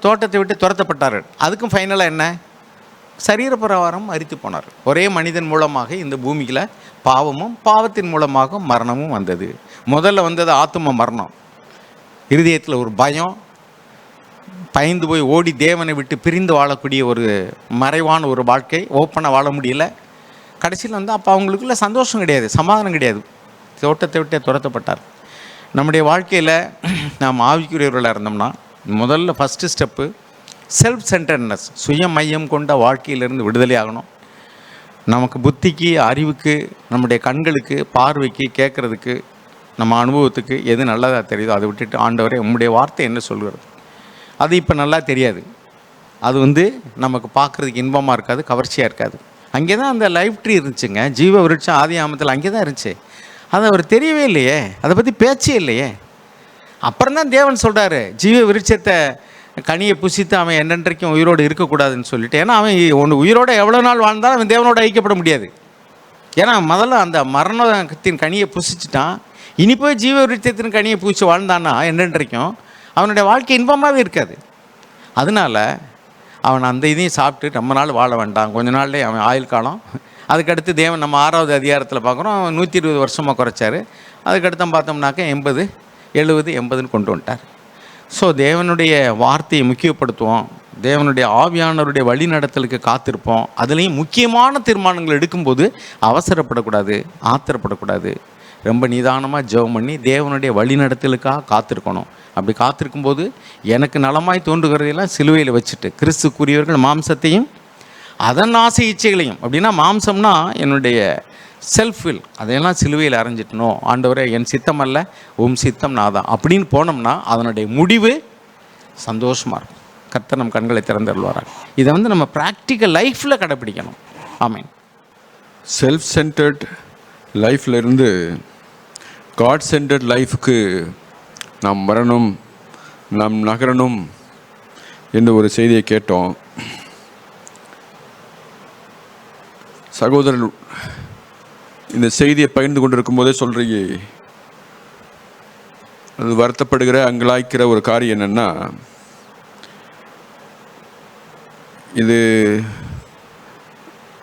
தோட்டத்தை விட்டு துரத்தப்பட்டார்கள். அதுக்கும் ஃபைனலாக என்ன? சரீரப்பிரகாரம் மரித்து போனார். ஒரே மனிதன் மூலமாக இந்த பூமியில் பாவமும் பாவத்தின் மூலமாக மரணமும் வந்தது. முதல்ல வந்தது ஆத்தும மரணம், இருதயத்தில் ஒரு பயம், பயந்து போய் ஓடி தேவனை விட்டு பிரிந்து வாழக்கூடிய ஒரு மறைவான ஒரு வாழ்க்கை, ஓப்பனாக வாழ முடியல. கடைசியில் அப்போ அவங்களுக்குள்ள சந்தோஷம் கிடையாது, சமாதானம் கிடையாது, தோட்டத்தை விட்டே துரத்தப்பட்டார். நம்முடைய வாழ்க்கையில் நாம் ஆவிக்குரியவர்களாக இருந்தோம்னா முதல்ல ஃபஸ்ட்டு ஸ்டெப்பு செல்ஃப் சென்டர்னஸ், சுய மையம் கொண்ட வாழ்க்கையிலிருந்து விடுதலை ஆகணும். நமக்கு புத்திக்கு, அறிவுக்கு, நம்முடைய கண்களுக்கு, பார்வைக்கு, கேட்குறதுக்கு, நம்ம அனுபவத்துக்கு எது நல்லதாக தெரியுதோ அதை விட்டுட்டு ஆண்டவரே உம்முடைய வார்த்தை என்ன சொல்கிறது, அது இப்போ நல்லா தெரியாது, அது நமக்கு பார்க்குறதுக்கு இன்பமாக இருக்காது, கவர்ச்சியாக இருக்காது. அங்கே தான் அந்த லைஃப் ட்ரீ இருந்துச்சுங்க, ஜீவ விருட்சம் ஆதி ஆமத்தில் அங்கே தான் இருந்துச்சு. அது அவர் தெரியவே இல்லையே, அதை பற்றி பேச்சே இல்லையே. அப்புறம் தான் தேவன் சொல்கிறாரு, ஜீவ விருட்சத்தை கனியை புசித்து அவன் என்னென்றைக்கும் உயிரோடு இருக்கக்கூடாதுன்னு சொல்லிட்டு. ஏன்னா அவன் உயிரோடு எவ்வளோ நாள் வாழ்ந்தாலும் அவன் தேவனோடு ஐக்கியப்பட முடியாது. ஏன்னா முதல்ல அந்த மரணத்தின் கனியை புசிச்சுட்டான். இனி போய் ஜீவ விருட்சத்தின் கனியை பூச்சி வாழ்ந்தான்னா என்னென்றைக்கும் அவனுடைய வாழ்க்கை இன்பமாகவே இருக்காது. அதனால் அவன் அந்த இதையும் சாப்பிட்டு ரொம்ப நாள் வாழ வேண்டாம், கொஞ்ச நாள்லேயே அவன் ஆயுள் காலம். அதுக்கடுத்து தேவன் நம்ம 6வது அதிகாரத்தில் பார்க்குறோம், 120 வருஷமாக குறைச்சார். அதுக்கடுத்து பார்த்தோம்னாக்க 80, 70, 80ன்னு கொண்டு வந்துட்டார். ஸோ தேவனுடைய வார்த்தையை முக்கியப்படுத்துவோம், தேவனுடைய ஆவியானவருடைய வழி நடத்தலுக்கு காத்திருப்போம். அதுலேயும் முக்கியமான தீர்மானங்கள் எடுக்கும்போது அவசரப்படக்கூடாது, ஆத்திரப்படக்கூடாது. ரொம்ப நிதானமாக ஜெபம் பண்ணி தேவனுடைய வழி நடத்தலுக்காக காத்திருக்கணும். அப்படி காத்திருக்கும்போது எனக்கு நலமாய் தோன்றுகிறதையெல்லாம் சிலுவையில் வச்சுட்டு, கிறிஸ்துக்குரியவர்கள் மாம்சத்தையும் அதன் ஆசை இச்சைகளையும், அப்படின்னா மாம்சம்னா என்னுடைய செல்ஃப் வில், அதையெல்லாம் சிலுவையில் அரைஞ்சிட்டணும். ஆண்டவரே என் சித்தம் அல்ல உம் சித்தம் நான் தான் அப்படின்னு போனோம்னா அதனுடைய முடிவு சந்தோஷமாக இருக்கும். கர்த்தர் நம் கண்களை திறந்தருள்வாராங்க. இதை நம்ம ப்ராக்டிக்கல் லைஃப்பில் கடைப்பிடிக்கணும். ஆமீன். செல்ஃப் சென்டர்ட் லைஃப்பில் இருந்து காட் சென்டர்ட் லைஃபுக்கு நாம் வரணும், நாம் நகரணும் என்று ஒரு செய்தியை கேட்டோம். சகோதரர் இந்த செய்தியை பகிர்ந்து கொண்டிருக்கும் போதே சொல்கிறீங்க, அது வருத்தப்படுகிற அங்கலாய்க்கிற ஒரு காரியம் என்னென்னா, இது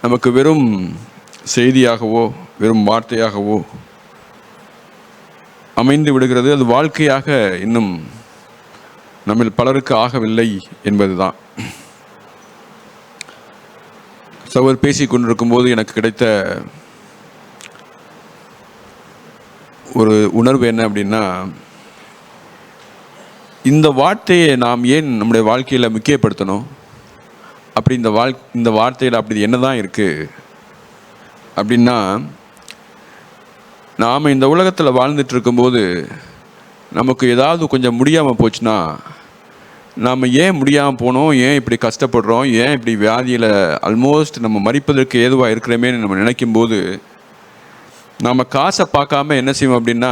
நமக்கு வெறும் செய்தியாகவோ வெறும் வார்த்தையாகவோ அமைந்து விடுகிறது. அது வாழ்க்கையாக இன்னும் நம்மில் பலருக்கு ஆகவில்லை என்பது தான். சகோதரர் பேசி கொண்டிருக்கும் போது எனக்கு கிடைத்த ஒரு உணர்வு என்ன அப்படின்னா, இந்த வார்த்தையை நாம் ஏன் நம்முடைய வாழ்க்கையில் முக்கியப்படுத்தணும்? அப்படி இந்த வார்த்தையில் அப்படி என்ன தான் இருக்குது அப்படின்னா, நாம் இந்த உலகத்தில் வாழ்ந்துட்டு இருக்கும்போது நமக்கு ஏதாவது கொஞ்சம் முடியாமல் போச்சுன்னா, நாம் ஏன் முடியாமல் போனோம், ஏன் இப்படி கஷ்டப்படுறோம், ஏன் இப்படி வியாதியில் ஆல்மோஸ்ட் நம்ம மரிப்பதற்கு ஏதுவாக இருக்கிறோமேன்னு நம்ம நினைக்கும்போது, நாம் காசை பார்க்காம என்ன செய்வோம் அப்படின்னா,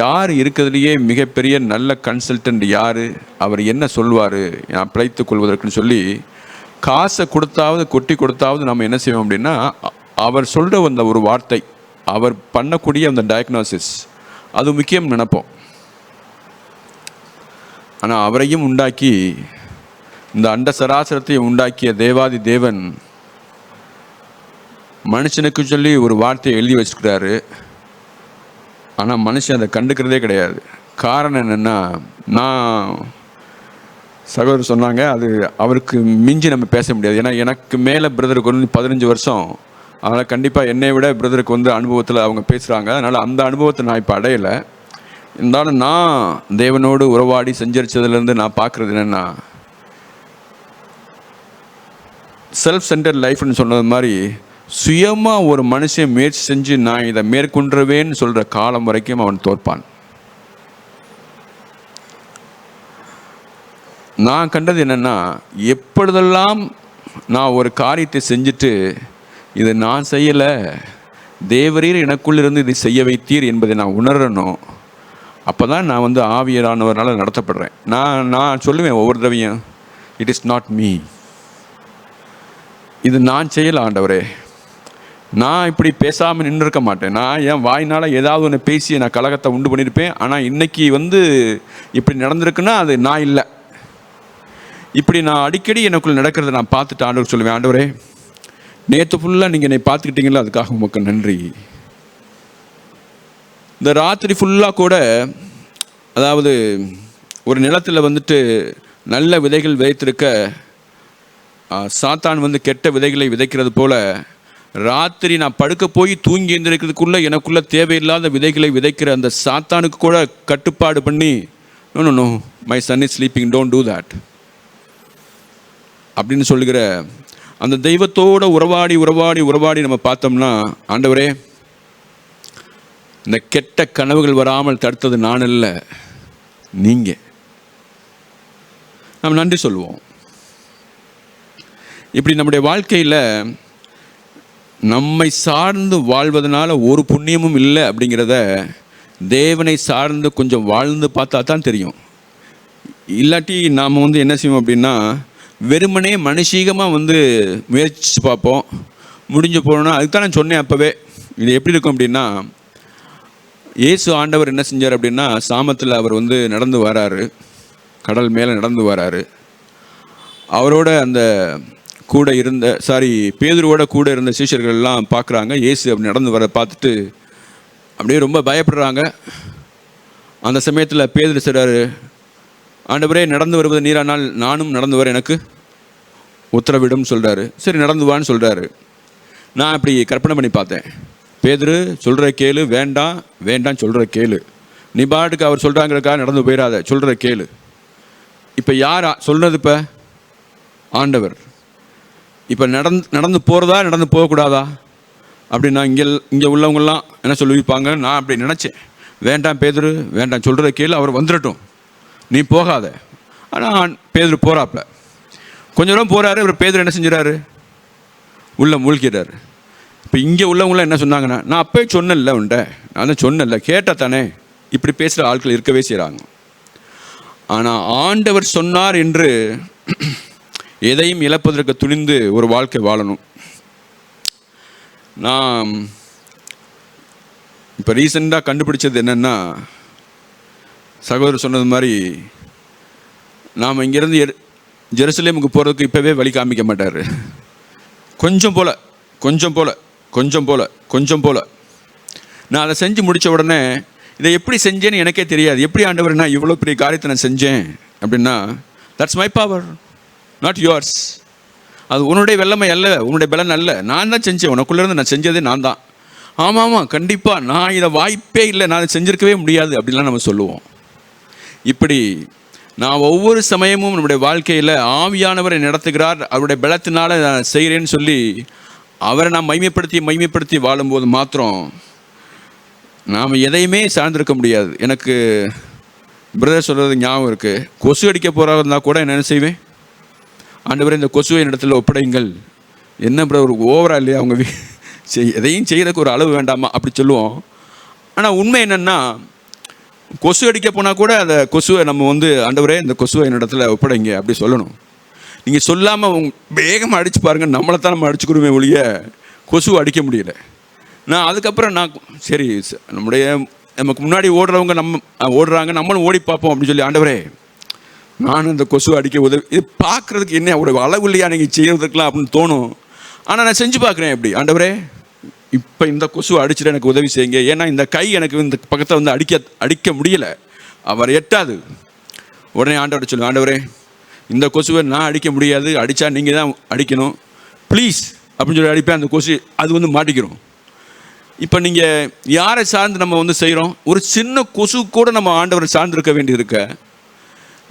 யார் இருக்கிறதுலையே மிகப்பெரிய நல்ல கன்சல்டன்ட் யார், அவர் என்ன சொல்வார் நான் பிழைத்து கொள்வதற்குன்னு சொல்லி காசை கொடுத்தாவது கொட்டி கொடுத்தாவது நம்ம என்ன செய்வோம் அப்படின்னா, அவர் சொல்கிற அந்த ஒரு வார்த்தை, அவர் பண்ணக்கூடிய அந்த டயக்னோசிஸ் அது முக்கியம் நினைப்போம். ஆனால் அவரையும் உண்டாக்கி இந்த அண்ட சராசரத்தை உண்டாக்கிய தேவாதி தேவன் மனுஷனுக்கு சொல்லி ஒரு வார்த்தையை எழுதி வச்சுக்கிறாரு. ஆனால் மனுஷன் அதை கண்டுக்கிறதே கிடையாது. காரணம் என்னென்னா, நான் சகோதரர் சொன்னாங்க, அது அவருக்கு மிஞ்சி நம்ம பேச முடியாது. ஏன்னா எனக்கு மேலே பிரதருக்கு வந்து 15 வருஷம், அதனால் கண்டிப்பாக என்னை விட பிரதருக்கு வந்து அனுபவத்தில் அவங்க பேசுகிறாங்க. அதனால் அந்த அனுபவத்தை நான் இப்போ அடையலை. இருந்தாலும் நான் தேவனோடு உறவாடி செஞ்சரிச்சதுலேருந்து நான் பார்க்குறது என்னென்னா, செல்ஃப் சென்டர்ட் லைஃப்னு சொன்னது மாதிரி சுயமாக ஒரு மனுஷன் முயற்சி செஞ்சு நான் இதை மேற்கொண்டுருவேன்னு சொல்கிற காலம் வரைக்கும் அவன் தோற்பான். நான் கண்டது என்னென்னா, எப்பொழுதெல்லாம் நான் ஒரு காரியத்தை செஞ்சுட்டு இதை நான் செய்யலை, தேவரீர் எனக்குள்ளிருந்து இதை செய்ய வைத்தீர் என்பதை நான் உணரணும், அப்போ தான் நான் வந்து ஆவியரானவரால் நடத்தப்படுறேன். நான் சொல்லுவேன் ஒவ்வொரு தடவையும், இட் இஸ் நாட் மீ, இது நான் செய்யலை ஆண்டவரே, நான் இப்படி பேசாமல் நின்று இருக்க மாட்டேன். நான் என் வாயினால் ஏதாவது ஒன்று பேசி நான் கலகத்தை உண்டு பண்ணியிருப்பேன். ஆனால் இன்றைக்கி வந்து இப்படி நடந்திருக்குன்னா அது நான் இல்லை. இப்படி நான் அடிக்கடி எனக்குள்ளே நடக்கிறத நான் பார்த்துட்டு ஆண்டவர் சொல்லுவேன், ஆண்டவரே நேற்று ஃபுல்லாக நீங்கள் என்னை பார்த்துக்கிட்டீங்களா, அதுக்காக உங்களுக்கு நன்றி. இந்த ராத்திரி ஃபுல்லாக கூட, அதாவது ஒரு நிலத்தில் வந்துட்டு நல்ல விதைகள் விதைத்திருக்க சாத்தான் வந்து கெட்ட விதைகளை விதைக்கிறது போல், ராத்திரி நான் படுக்க போய் தூங்கி எழுந்திருக்கிறதுக்குள்ளே எனக்குள்ளே தேவையில்லாத விதைகளை விதைக்கிற அந்த சாத்தானுக்கு கூட கட்டுப்பாடு பண்ணி, no no no my son is sleeping, don't do that அப்படின்னு சொல்லுகிற அந்த தெய்வத்தோடு உறவாடி உறவாடி உறவாடி நம்ம பார்த்தோம்னா, ஆண்டவரே இந்த கெட்ட கனவுகள் வராமல் தடுத்தது நான் இல்லை, நீங்கள், நம்ம நன்றி சொல்லுவோம். இப்படி நம்முடைய வாழ்க்கையில் நம்மை சார்ந்து வாழ்வதனால ஒரு புண்ணியமும் இல்லை அப்படிங்கிறத தேவனை சார்ந்து கொஞ்சம் வாழ்ந்து பார்த்தா தான் தெரியும். இல்லாட்டி நாம் வந்து என்ன செய்வோம் அப்படின்னா, வெறுமனே மனுஷீகமாக வந்து முயற்சிச்சு பார்ப்போம், முடிஞ்சு போகணுன்னா. அதுக்கு தான் நான் சொன்னேன் அப்போவே, இது எப்படி இருக்கும் அப்படின்னா, இயேசு ஆண்டவர் என்ன செஞ்சார் அப்படின்னா, சாமத்தில் அவர் வந்து நடந்து வராரு, கடல் மேலே நடந்து வராரு. அவரோட அந்த கூட இருந்த பேதுருவோட கூட இருந்த சீஷர்கள்லாம் பார்க்குறாங்க, இயேசு அப்படி நடந்து வர பார்த்துட்டு அப்படியே ரொம்ப பயப்படுறாங்க. அந்த சமயத்தில் பேதுரு சொல்றாரு, ஆண்டவரே நடந்து வருவது நீரானால் நானும் நடந்து வர எனக்கு உத்தரவிடும் சொல்கிறாரு. சரி நடந்து வான்னு சொல்கிறாரு. நான் இப்படி கற்பனை பண்ணி பார்த்தேன், பேதுரு சொல்கிற கேளு, வேண்டாம் வேண்டாம் சொல்கிற கேளு, நீ பாட்டுக்கு அவர் சொல்கிறாங்கிறக்காக நடந்து போயிடாத, சொல்கிற கேளு. இப்போ யார் சொல்கிறது? இப்போ ஆண்டவர். இப்போ நடந்து போகிறதா நடந்து போகக்கூடாதா அப்படின்னா இங்கே உள்ளவங்கெல்லாம் என்ன சொல்லியிருப்பாங்க? நான் அப்படி நினச்சேன், வேண்டாம் பேதுரு வேண்டாம் சொல்கிற கேளு, அவர் வந்துடட்டும், நீ போகாத. ஆனால் பேதுரு போகிறாப்புல. கொஞ்ச தூரம் போகிறாரு. இவர் பேதுரு என்ன செஞ்சுறாரு? உள்ளே மூழ்கிறார். இப்போ இங்கே உள்ளவங்களாம் என்ன சொன்னாங்கன்னா, நான் அப்போயே சொன்னேன்ல உண்ட, நான் தான் சொன்னேன்ல, கேட்டால் தானே. இப்படி பேசுகிற ஆட்கள் இருக்கவே செய்கிறாங்க. ஆனால் ஆண்டவர் சொன்னார் என்று எதையும் இழப்பதற்கு துணிந்து ஒரு வாழ்க்கை வாழணும். நான் இப்போ ரீசெண்டாக கண்டுபிடிச்சது என்னென்னா, சகோதரர் சொன்னது மாதிரி நாம் இங்கேருந்து ஜெருசலேமுக்கு போகிறதுக்கு இப்போவே வழி காமிக்க மாட்டார். கொஞ்சம் போல் கொஞ்சம் போல் கொஞ்சம் போல் கொஞ்சம் போல் நான் அதை செஞ்சு முடித்த உடனே இதை எப்படி செஞ்சேன்னு எனக்கே தெரியாது. எப்படி ஆண்டவர் நான் இவ்வளோ பெரிய காரியத்தை நான் செஞ்சேன் அப்படின்னா, that's my power, not yours. அது உன்னுடைய வெள்ளமை அல்ல, உன்னுடைய பலன் அல்ல, நான் தான் செஞ்சேன், உனக்குள்ளேருந்து நான் செஞ்சதே நான் தான். ஆமாம் கண்டிப்பாக நான் இதை வாய்ப்பே இல்லை, நான் செஞ்சுருக்கவே முடியாது அப்படின்லாம் நம்ம சொல்லுவோம். இப்படி நான் ஒவ்வொரு சமயமும் நம்முடைய வாழ்க்கையில் ஆவியானவரை நடத்துகிறார், அவருடைய பலத்தினால நான் செய்கிறேன்னு சொல்லி அவரை நான் மைமைப்படுத்தி வாழும்போது மாத்திரம் நாம் எதையுமே சார்ந்திருக்க முடியாது. எனக்கு பிரதர் சொல்கிறது ஞாபகம் இருக்குது. கொசு அடிக்க போகிறா இருந்தால் கூட என்ன செய்வேன்? ஆண்டவரே இந்த கொசுவை இடத்துல ஒப்படைங்கள். என்ன பிரதர் ஓவரா இல்லையா? அவங்க எதையும் செய்கிறதுக்கு ஒரு அளவு வேண்டாமா அப்படி சொல்லுவோம். ஆனால் உண்மை என்னென்னா, கொசு அடிக்க போனால் கூட அந்த கொசுவை நம்ம ஆண்டவரே இந்த கொசுவை என்னிடத்துல ஒப்படைங்க அப்படி சொல்லணும். நீங்கள் சொல்லாமல் வேகமாக அடித்து பாருங்கள், நம்மளை தான் நம்ம அடிச்சுக்கிறோமே ஒழிய கொசுவை அடிக்க முடியல. நான் அதுக்கப்புறம் சரி நமக்கு முன்னாடி ஓடுறவங்க ஓடுறாங்க, நம்மளும் ஓடி பார்ப்போம் அப்படின்னு சொல்லி, ஆண்டவரே நான் இந்த கொசுவை அடிக்க உதவி, இது பார்க்குறதுக்கு என்ன ஒரு அளவு இல்லையா நீங்கள் செய்கிறதுக்கெலாம் அப்படின்னு தோணும். ஆனால் நான் செஞ்சு பார்க்குறேன். எப்படி? ஆண்டவரே இப்போ இந்த கொசுவை அடிச்சுட்டு எனக்கு உதவி செய்யுங்க, ஏன்னா இந்த கை எனக்கு இந்த பக்கத்தை அடிக்க முடியலை, அவர் எட்டாது. உடனே ஆண்டவரை சொல்லுங்கள், ஆண்டவரே இந்த கொசுவை நான் அடிக்க முடியாது, அடித்தா நீங்கள் தான் அடிக்கணும் ப்ளீஸ் அப்படின்னு சொல்லி அடிப்பேன். அந்த கொசு அது மாட்டிக்கிறோம். இப்போ நீங்கள் யாரை சார்ந்து நம்ம செய்கிறோம்? ஒரு சின்ன கொசு கூட நம்ம ஆண்டவரை சார்ந்திருக்க வேண்டியிருக்க,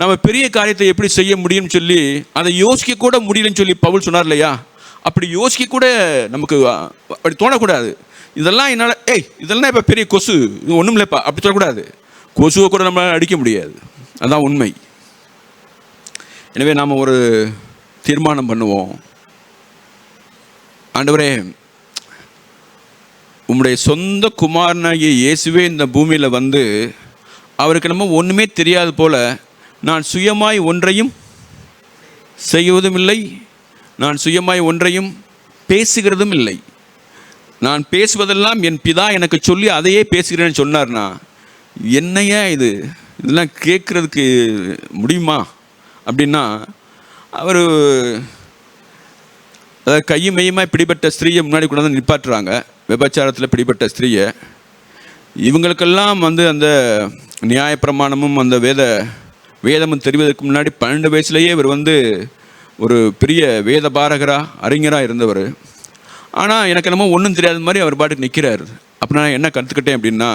நம்ம பெரிய காரியத்தை எப்படி செய்ய முடியும்னு சொல்லி அதை யோசிக்க கூட முடியலன்னு சொல்லி பவுல் சொன்னார் இல்லையா? அப்படி யோசிக்க கூட நமக்கு அப்படி தோணக்கூடாது. இதெல்லாம் என்னால் இதெல்லாம் இப்போ பெரிய கொசு, இது ஒன்றும் இல்லைப்பா அப்படி சொல்லக்கூடாது. கொசுவை கூட நம்ம அடிக்க முடியாது, அதுதான் உண்மை. எனவே நாம் ஒரு தீர்மானம் பண்ணுவோம். ஆண்டவரே உம்முடைய சொந்த குமாரனாகிய இயேசுவே இந்த பூமியில் அவருக்கு நம்ம ஒன்றுமே தெரியாது போல, நான் சுயமாய் ஒன்றையும் செய்வதும் இல்லை, நான் சுயமாய் ஒன்றையும் பேசுகிறதும் இல்லை, நான் பேசுவதெல்லாம் என் பிதா எனக்கு சொல்லி அதையே பேசுகிறேன்னு சொன்னார்னா என்னையா இதெல்லாம் கேட்குறதுக்கு முடியுமா? அப்படின்னா அவர் அதாவது கையும் மையமாக பிடிபட்ட ஸ்திரீயை முன்னாடி கொண்டாந்து நிப்பாட்டுறாங்க. விபச்சாரத்தில் பிடிபட்ட ஸ்திரீயை. இவங்களுக்கெல்லாம் அந்த நியாயப்பிரமாணமும் அந்த வேதமும் தெரிவதற்கு முன்னாடி 12 வயசுலேயே இவர் ஒரு பெரிய வேத பாரகராக அறிஞராக இருந்தவர். ஆனால் எனக்கு என்னமோ ஒன்றும் தெரியாத மாதிரி அவர் பாட்டுக்கு நிற்கிறார். அப்போ நான் என்ன கற்றுக்கிட்டேன் அப்படின்னா,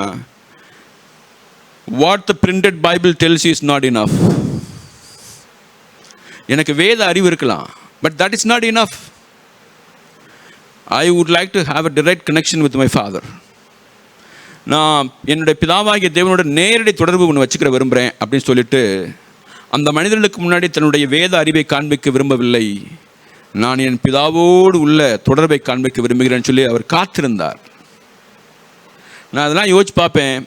what the printed Bible டெல்ஸ் is not enough. எனக்கு வேத அறிவு இருக்கலாம், but that is not enough. I would like to have a direct connection with my father. நான் என்னுடைய பிதாவாகிய தேவனோட நேரடி தொடர்பு ஒன்று வச்சுக்கிற விரும்புகிறேன் அப்படின்னு சொல்லிட்டு அந்த மனிதர்களுக்கு முன்னாடி தன்னுடைய வேத அறிவை காண்பிக்க விரும்பவில்லை, நான் என் பிதாவோடு உள்ள தொடர்பை காண்பிக்க விரும்புகிறேன்னு சொல்லி அவர் காத்திருந்தார். நான் அதெல்லாம் யோசிச்சு பார்ப்பேன்.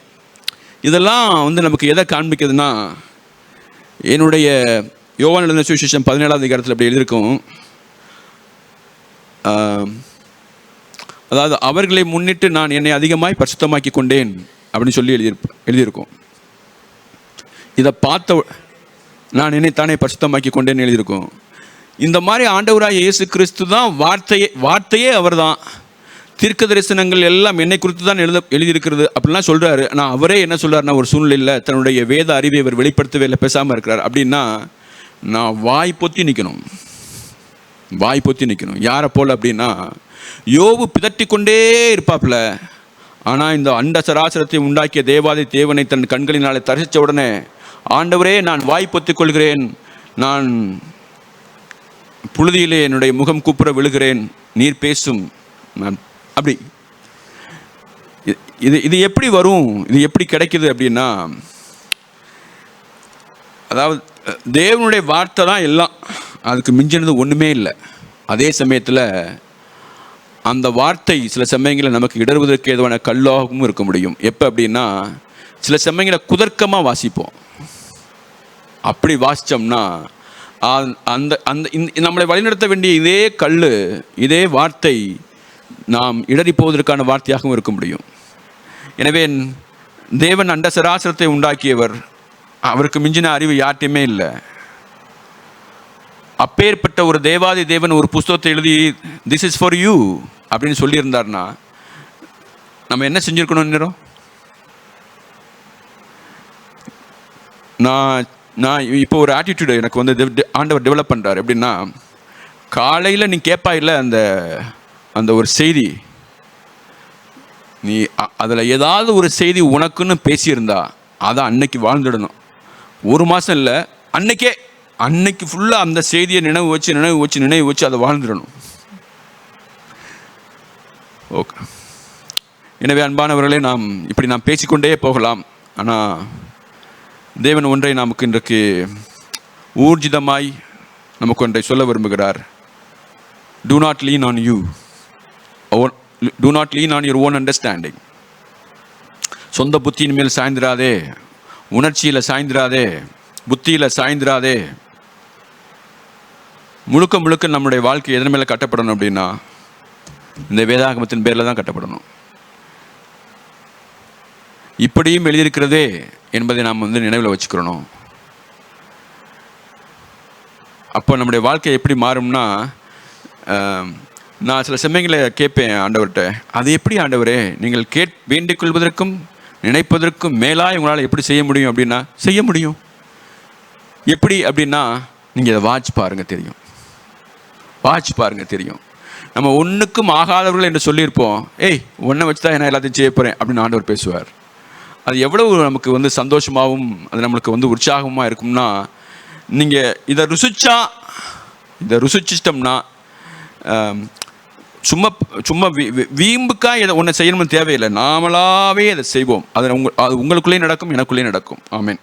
இதெல்லாம் நமக்கு எதை காண்பிக்குதுன்னா, என்னுடைய யோவான் எழுதின சுவிசேஷம் 17ஆம் அதிகாரத்தில் அப்படி எழுதியிருக்கும். அதாவது அவர்களை முன்னிட்டு நான் என்னை அதிகமாய் பரிசுத்தமாக்கி கொண்டேன் அப்படின்னு சொல்லி எழுதியிருக்கோம். இதை பார்த்த நான் என்னைத்தானே பரிசுத்தமாக்கி கொண்டேன்னு எழுதியிருக்கோம். இந்த மாதிரி ஆண்டவராக இயேசு கிறிஸ்து தான் வார்த்தையே அவர் தான். தீர்க்க தரிசனங்கள் எல்லாம் என்னை குறித்து தான் எழுதியிருக்கிறது அப்படிலாம் சொல்கிறாரு. ஆனால் அவரே என்ன சொல்கிறாருன்னா, ஒரு சூழ்நிலையில் தன்னுடைய வேத அறிவை அவர் வெளிப்படுத்தவே இல்லை, பேசாமல் இருக்கிறார். அப்படின்னா நான் வாய் பொத்தி நிற்கணும், வாய் பொத்தி நிற்கணும். யாரை போல் அப்படின்னா, யோபு பிதட்டி கொண்டே இருப்பாப்புல. ஆனால் இந்த அண்ட சராசரத்தை உண்டாக்கிய தேவாதி தேவனை தன் கண்களினாலே தரிசித்த உடனே, ஆண்டவரே நான் வாய் பொத்திக் கொள்கிறேன், நான் புழுதியிலே என்னுடைய முகம் கூப்புற விழுகிறேன், நீர் பேசும். நான் அப்படி இது எப்படி வரும், இது எப்படி கிடைக்குது அப்படின்னா, அதாவது தேவனுடைய வார்த்தை தான் எல்லாம், அதுக்கு மிஞ்சினது ஒன்றுமே இல்லை. அதே சமயத்தில் அந்த வார்த்தை சில சமயங்களில் நமக்கு இடறுவதற்கு ஏதுவான கல்லாகவும் இருக்க முடியும். எப்போ அப்படின்னா, சில சமயங்களில் குதர்க்கமாக வாசிப்போம். அப்படி வாசித்தோம்னா அந்த அந்த நம்மளை வழிநடத்த வேண்டிய இதே கல், இதே வார்த்தை நாம் இடறி போவதற்கான வார்த்தையாகவும் இருக்க முடியும். எனவே தேவன் அண்ட சராசரத்தை உண்டாக்கியவர், அவருக்கு மிஞ்சின அறிவு யார்ட்டையுமே இல்லை. அப்பேற்பட்ட ஒரு தேவாதி தேவன் ஒரு புஸ்தகத்தை எழுதி திஸ் இஸ் ஃபார் யூ அப்படின்னு சொல்லியிருந்தார்னா நம்ம என்ன செஞ்சுருக்கணும் நேரம்? நான் இப்போ ஒரு ஆட்டிடியூடு எனக்கு வந்து ஆண்டவர் டெவலப் பண்ணுறார். எப்படின்னா, காலையில் நீ கேட்பா இல்லை அந்த ஒரு செய்தி, நீ அதில் ஏதாவது ஒரு செய்தி உனக்குன்னு பேசியிருந்தா அதை அன்னைக்கு வாழ்ந்துடணும். ஒரு மாதம் இல்லை, அன்னைக்கு ஃபுல்லாக அந்த செய்தியை நினைவு வச்சு அதை வாழ்ந்துடணும். ஓகே. எனவே அன்பானவர்களே, நாம் பேசிக்கொண்டே போகலாம். ஆனால் தேவன் ஒன்றை நமக்கு இன்றைக்கு ஊர்ஜிதமாய் நமக்கு ஒன்றை சொல்ல விரும்புகிறார். Do not lean on you. Do not lean on your own understanding. சொந்த புத்தியின் மேல் சாய்ந்திராதே, உணர்ச்சியில் சாய்ந்திராதே, புத்தியில் சாய்ந்திராதே. முழுக்க நம்முடைய வாழ்க்கை எதன் மேலே கட்டப்படணும் அப்படின்னா, இந்த வேதாகமத்தின் பேரில் தான் கட்டப்படணும். இப்படியும் எழுதியிருக்கிறதே என்பதை நாம் நினைவில் வச்சுக்கிறணும். அப்போ நம்முடைய வாழ்க்கை எப்படி மாறும்னா, நான் சில சமயங்களில் கேட்பேன் ஆண்டவர்கிட்ட, அது எப்படி ஆண்டவரே நீங்கள் வேண்டிக் கொள்வதற்கும் நினைப்பதற்கும் மேலாக உங்களால் எப்படி செய்ய முடியும் அப்படின்னா, செய்ய முடியும். எப்படி அப்படின்னா, நீங்கள் அதை வாட்ச் பாருங்கள் தெரியும். நம்ம ஒன்றுக்கும் ஆகாதவர்கள் என்று சொல்லியிருப்போம், ஒன்றை வச்சு தான் நான் எல்லாத்தையும் செய்ய போகிறேன் அப்படின்னு ஆண்டவர் பேசுவார். அது எவ்வளவு நமக்கு சந்தோஷமாகவும் அது நம்மளுக்கு உற்சாகமாக இருக்கும்னா, நீங்கள் இதை ருசிச்சிட்டோம்னா சும்மா வீம்புக்காக இதை ஒன்று செய்யணும்னு தேவையில்லை, நாமளாகவே அதை செய்வோம். அது உங்களுக்குள்ளேயும் நடக்கும், எனக்குள்ளேயும் நடக்கும். ஆமென்.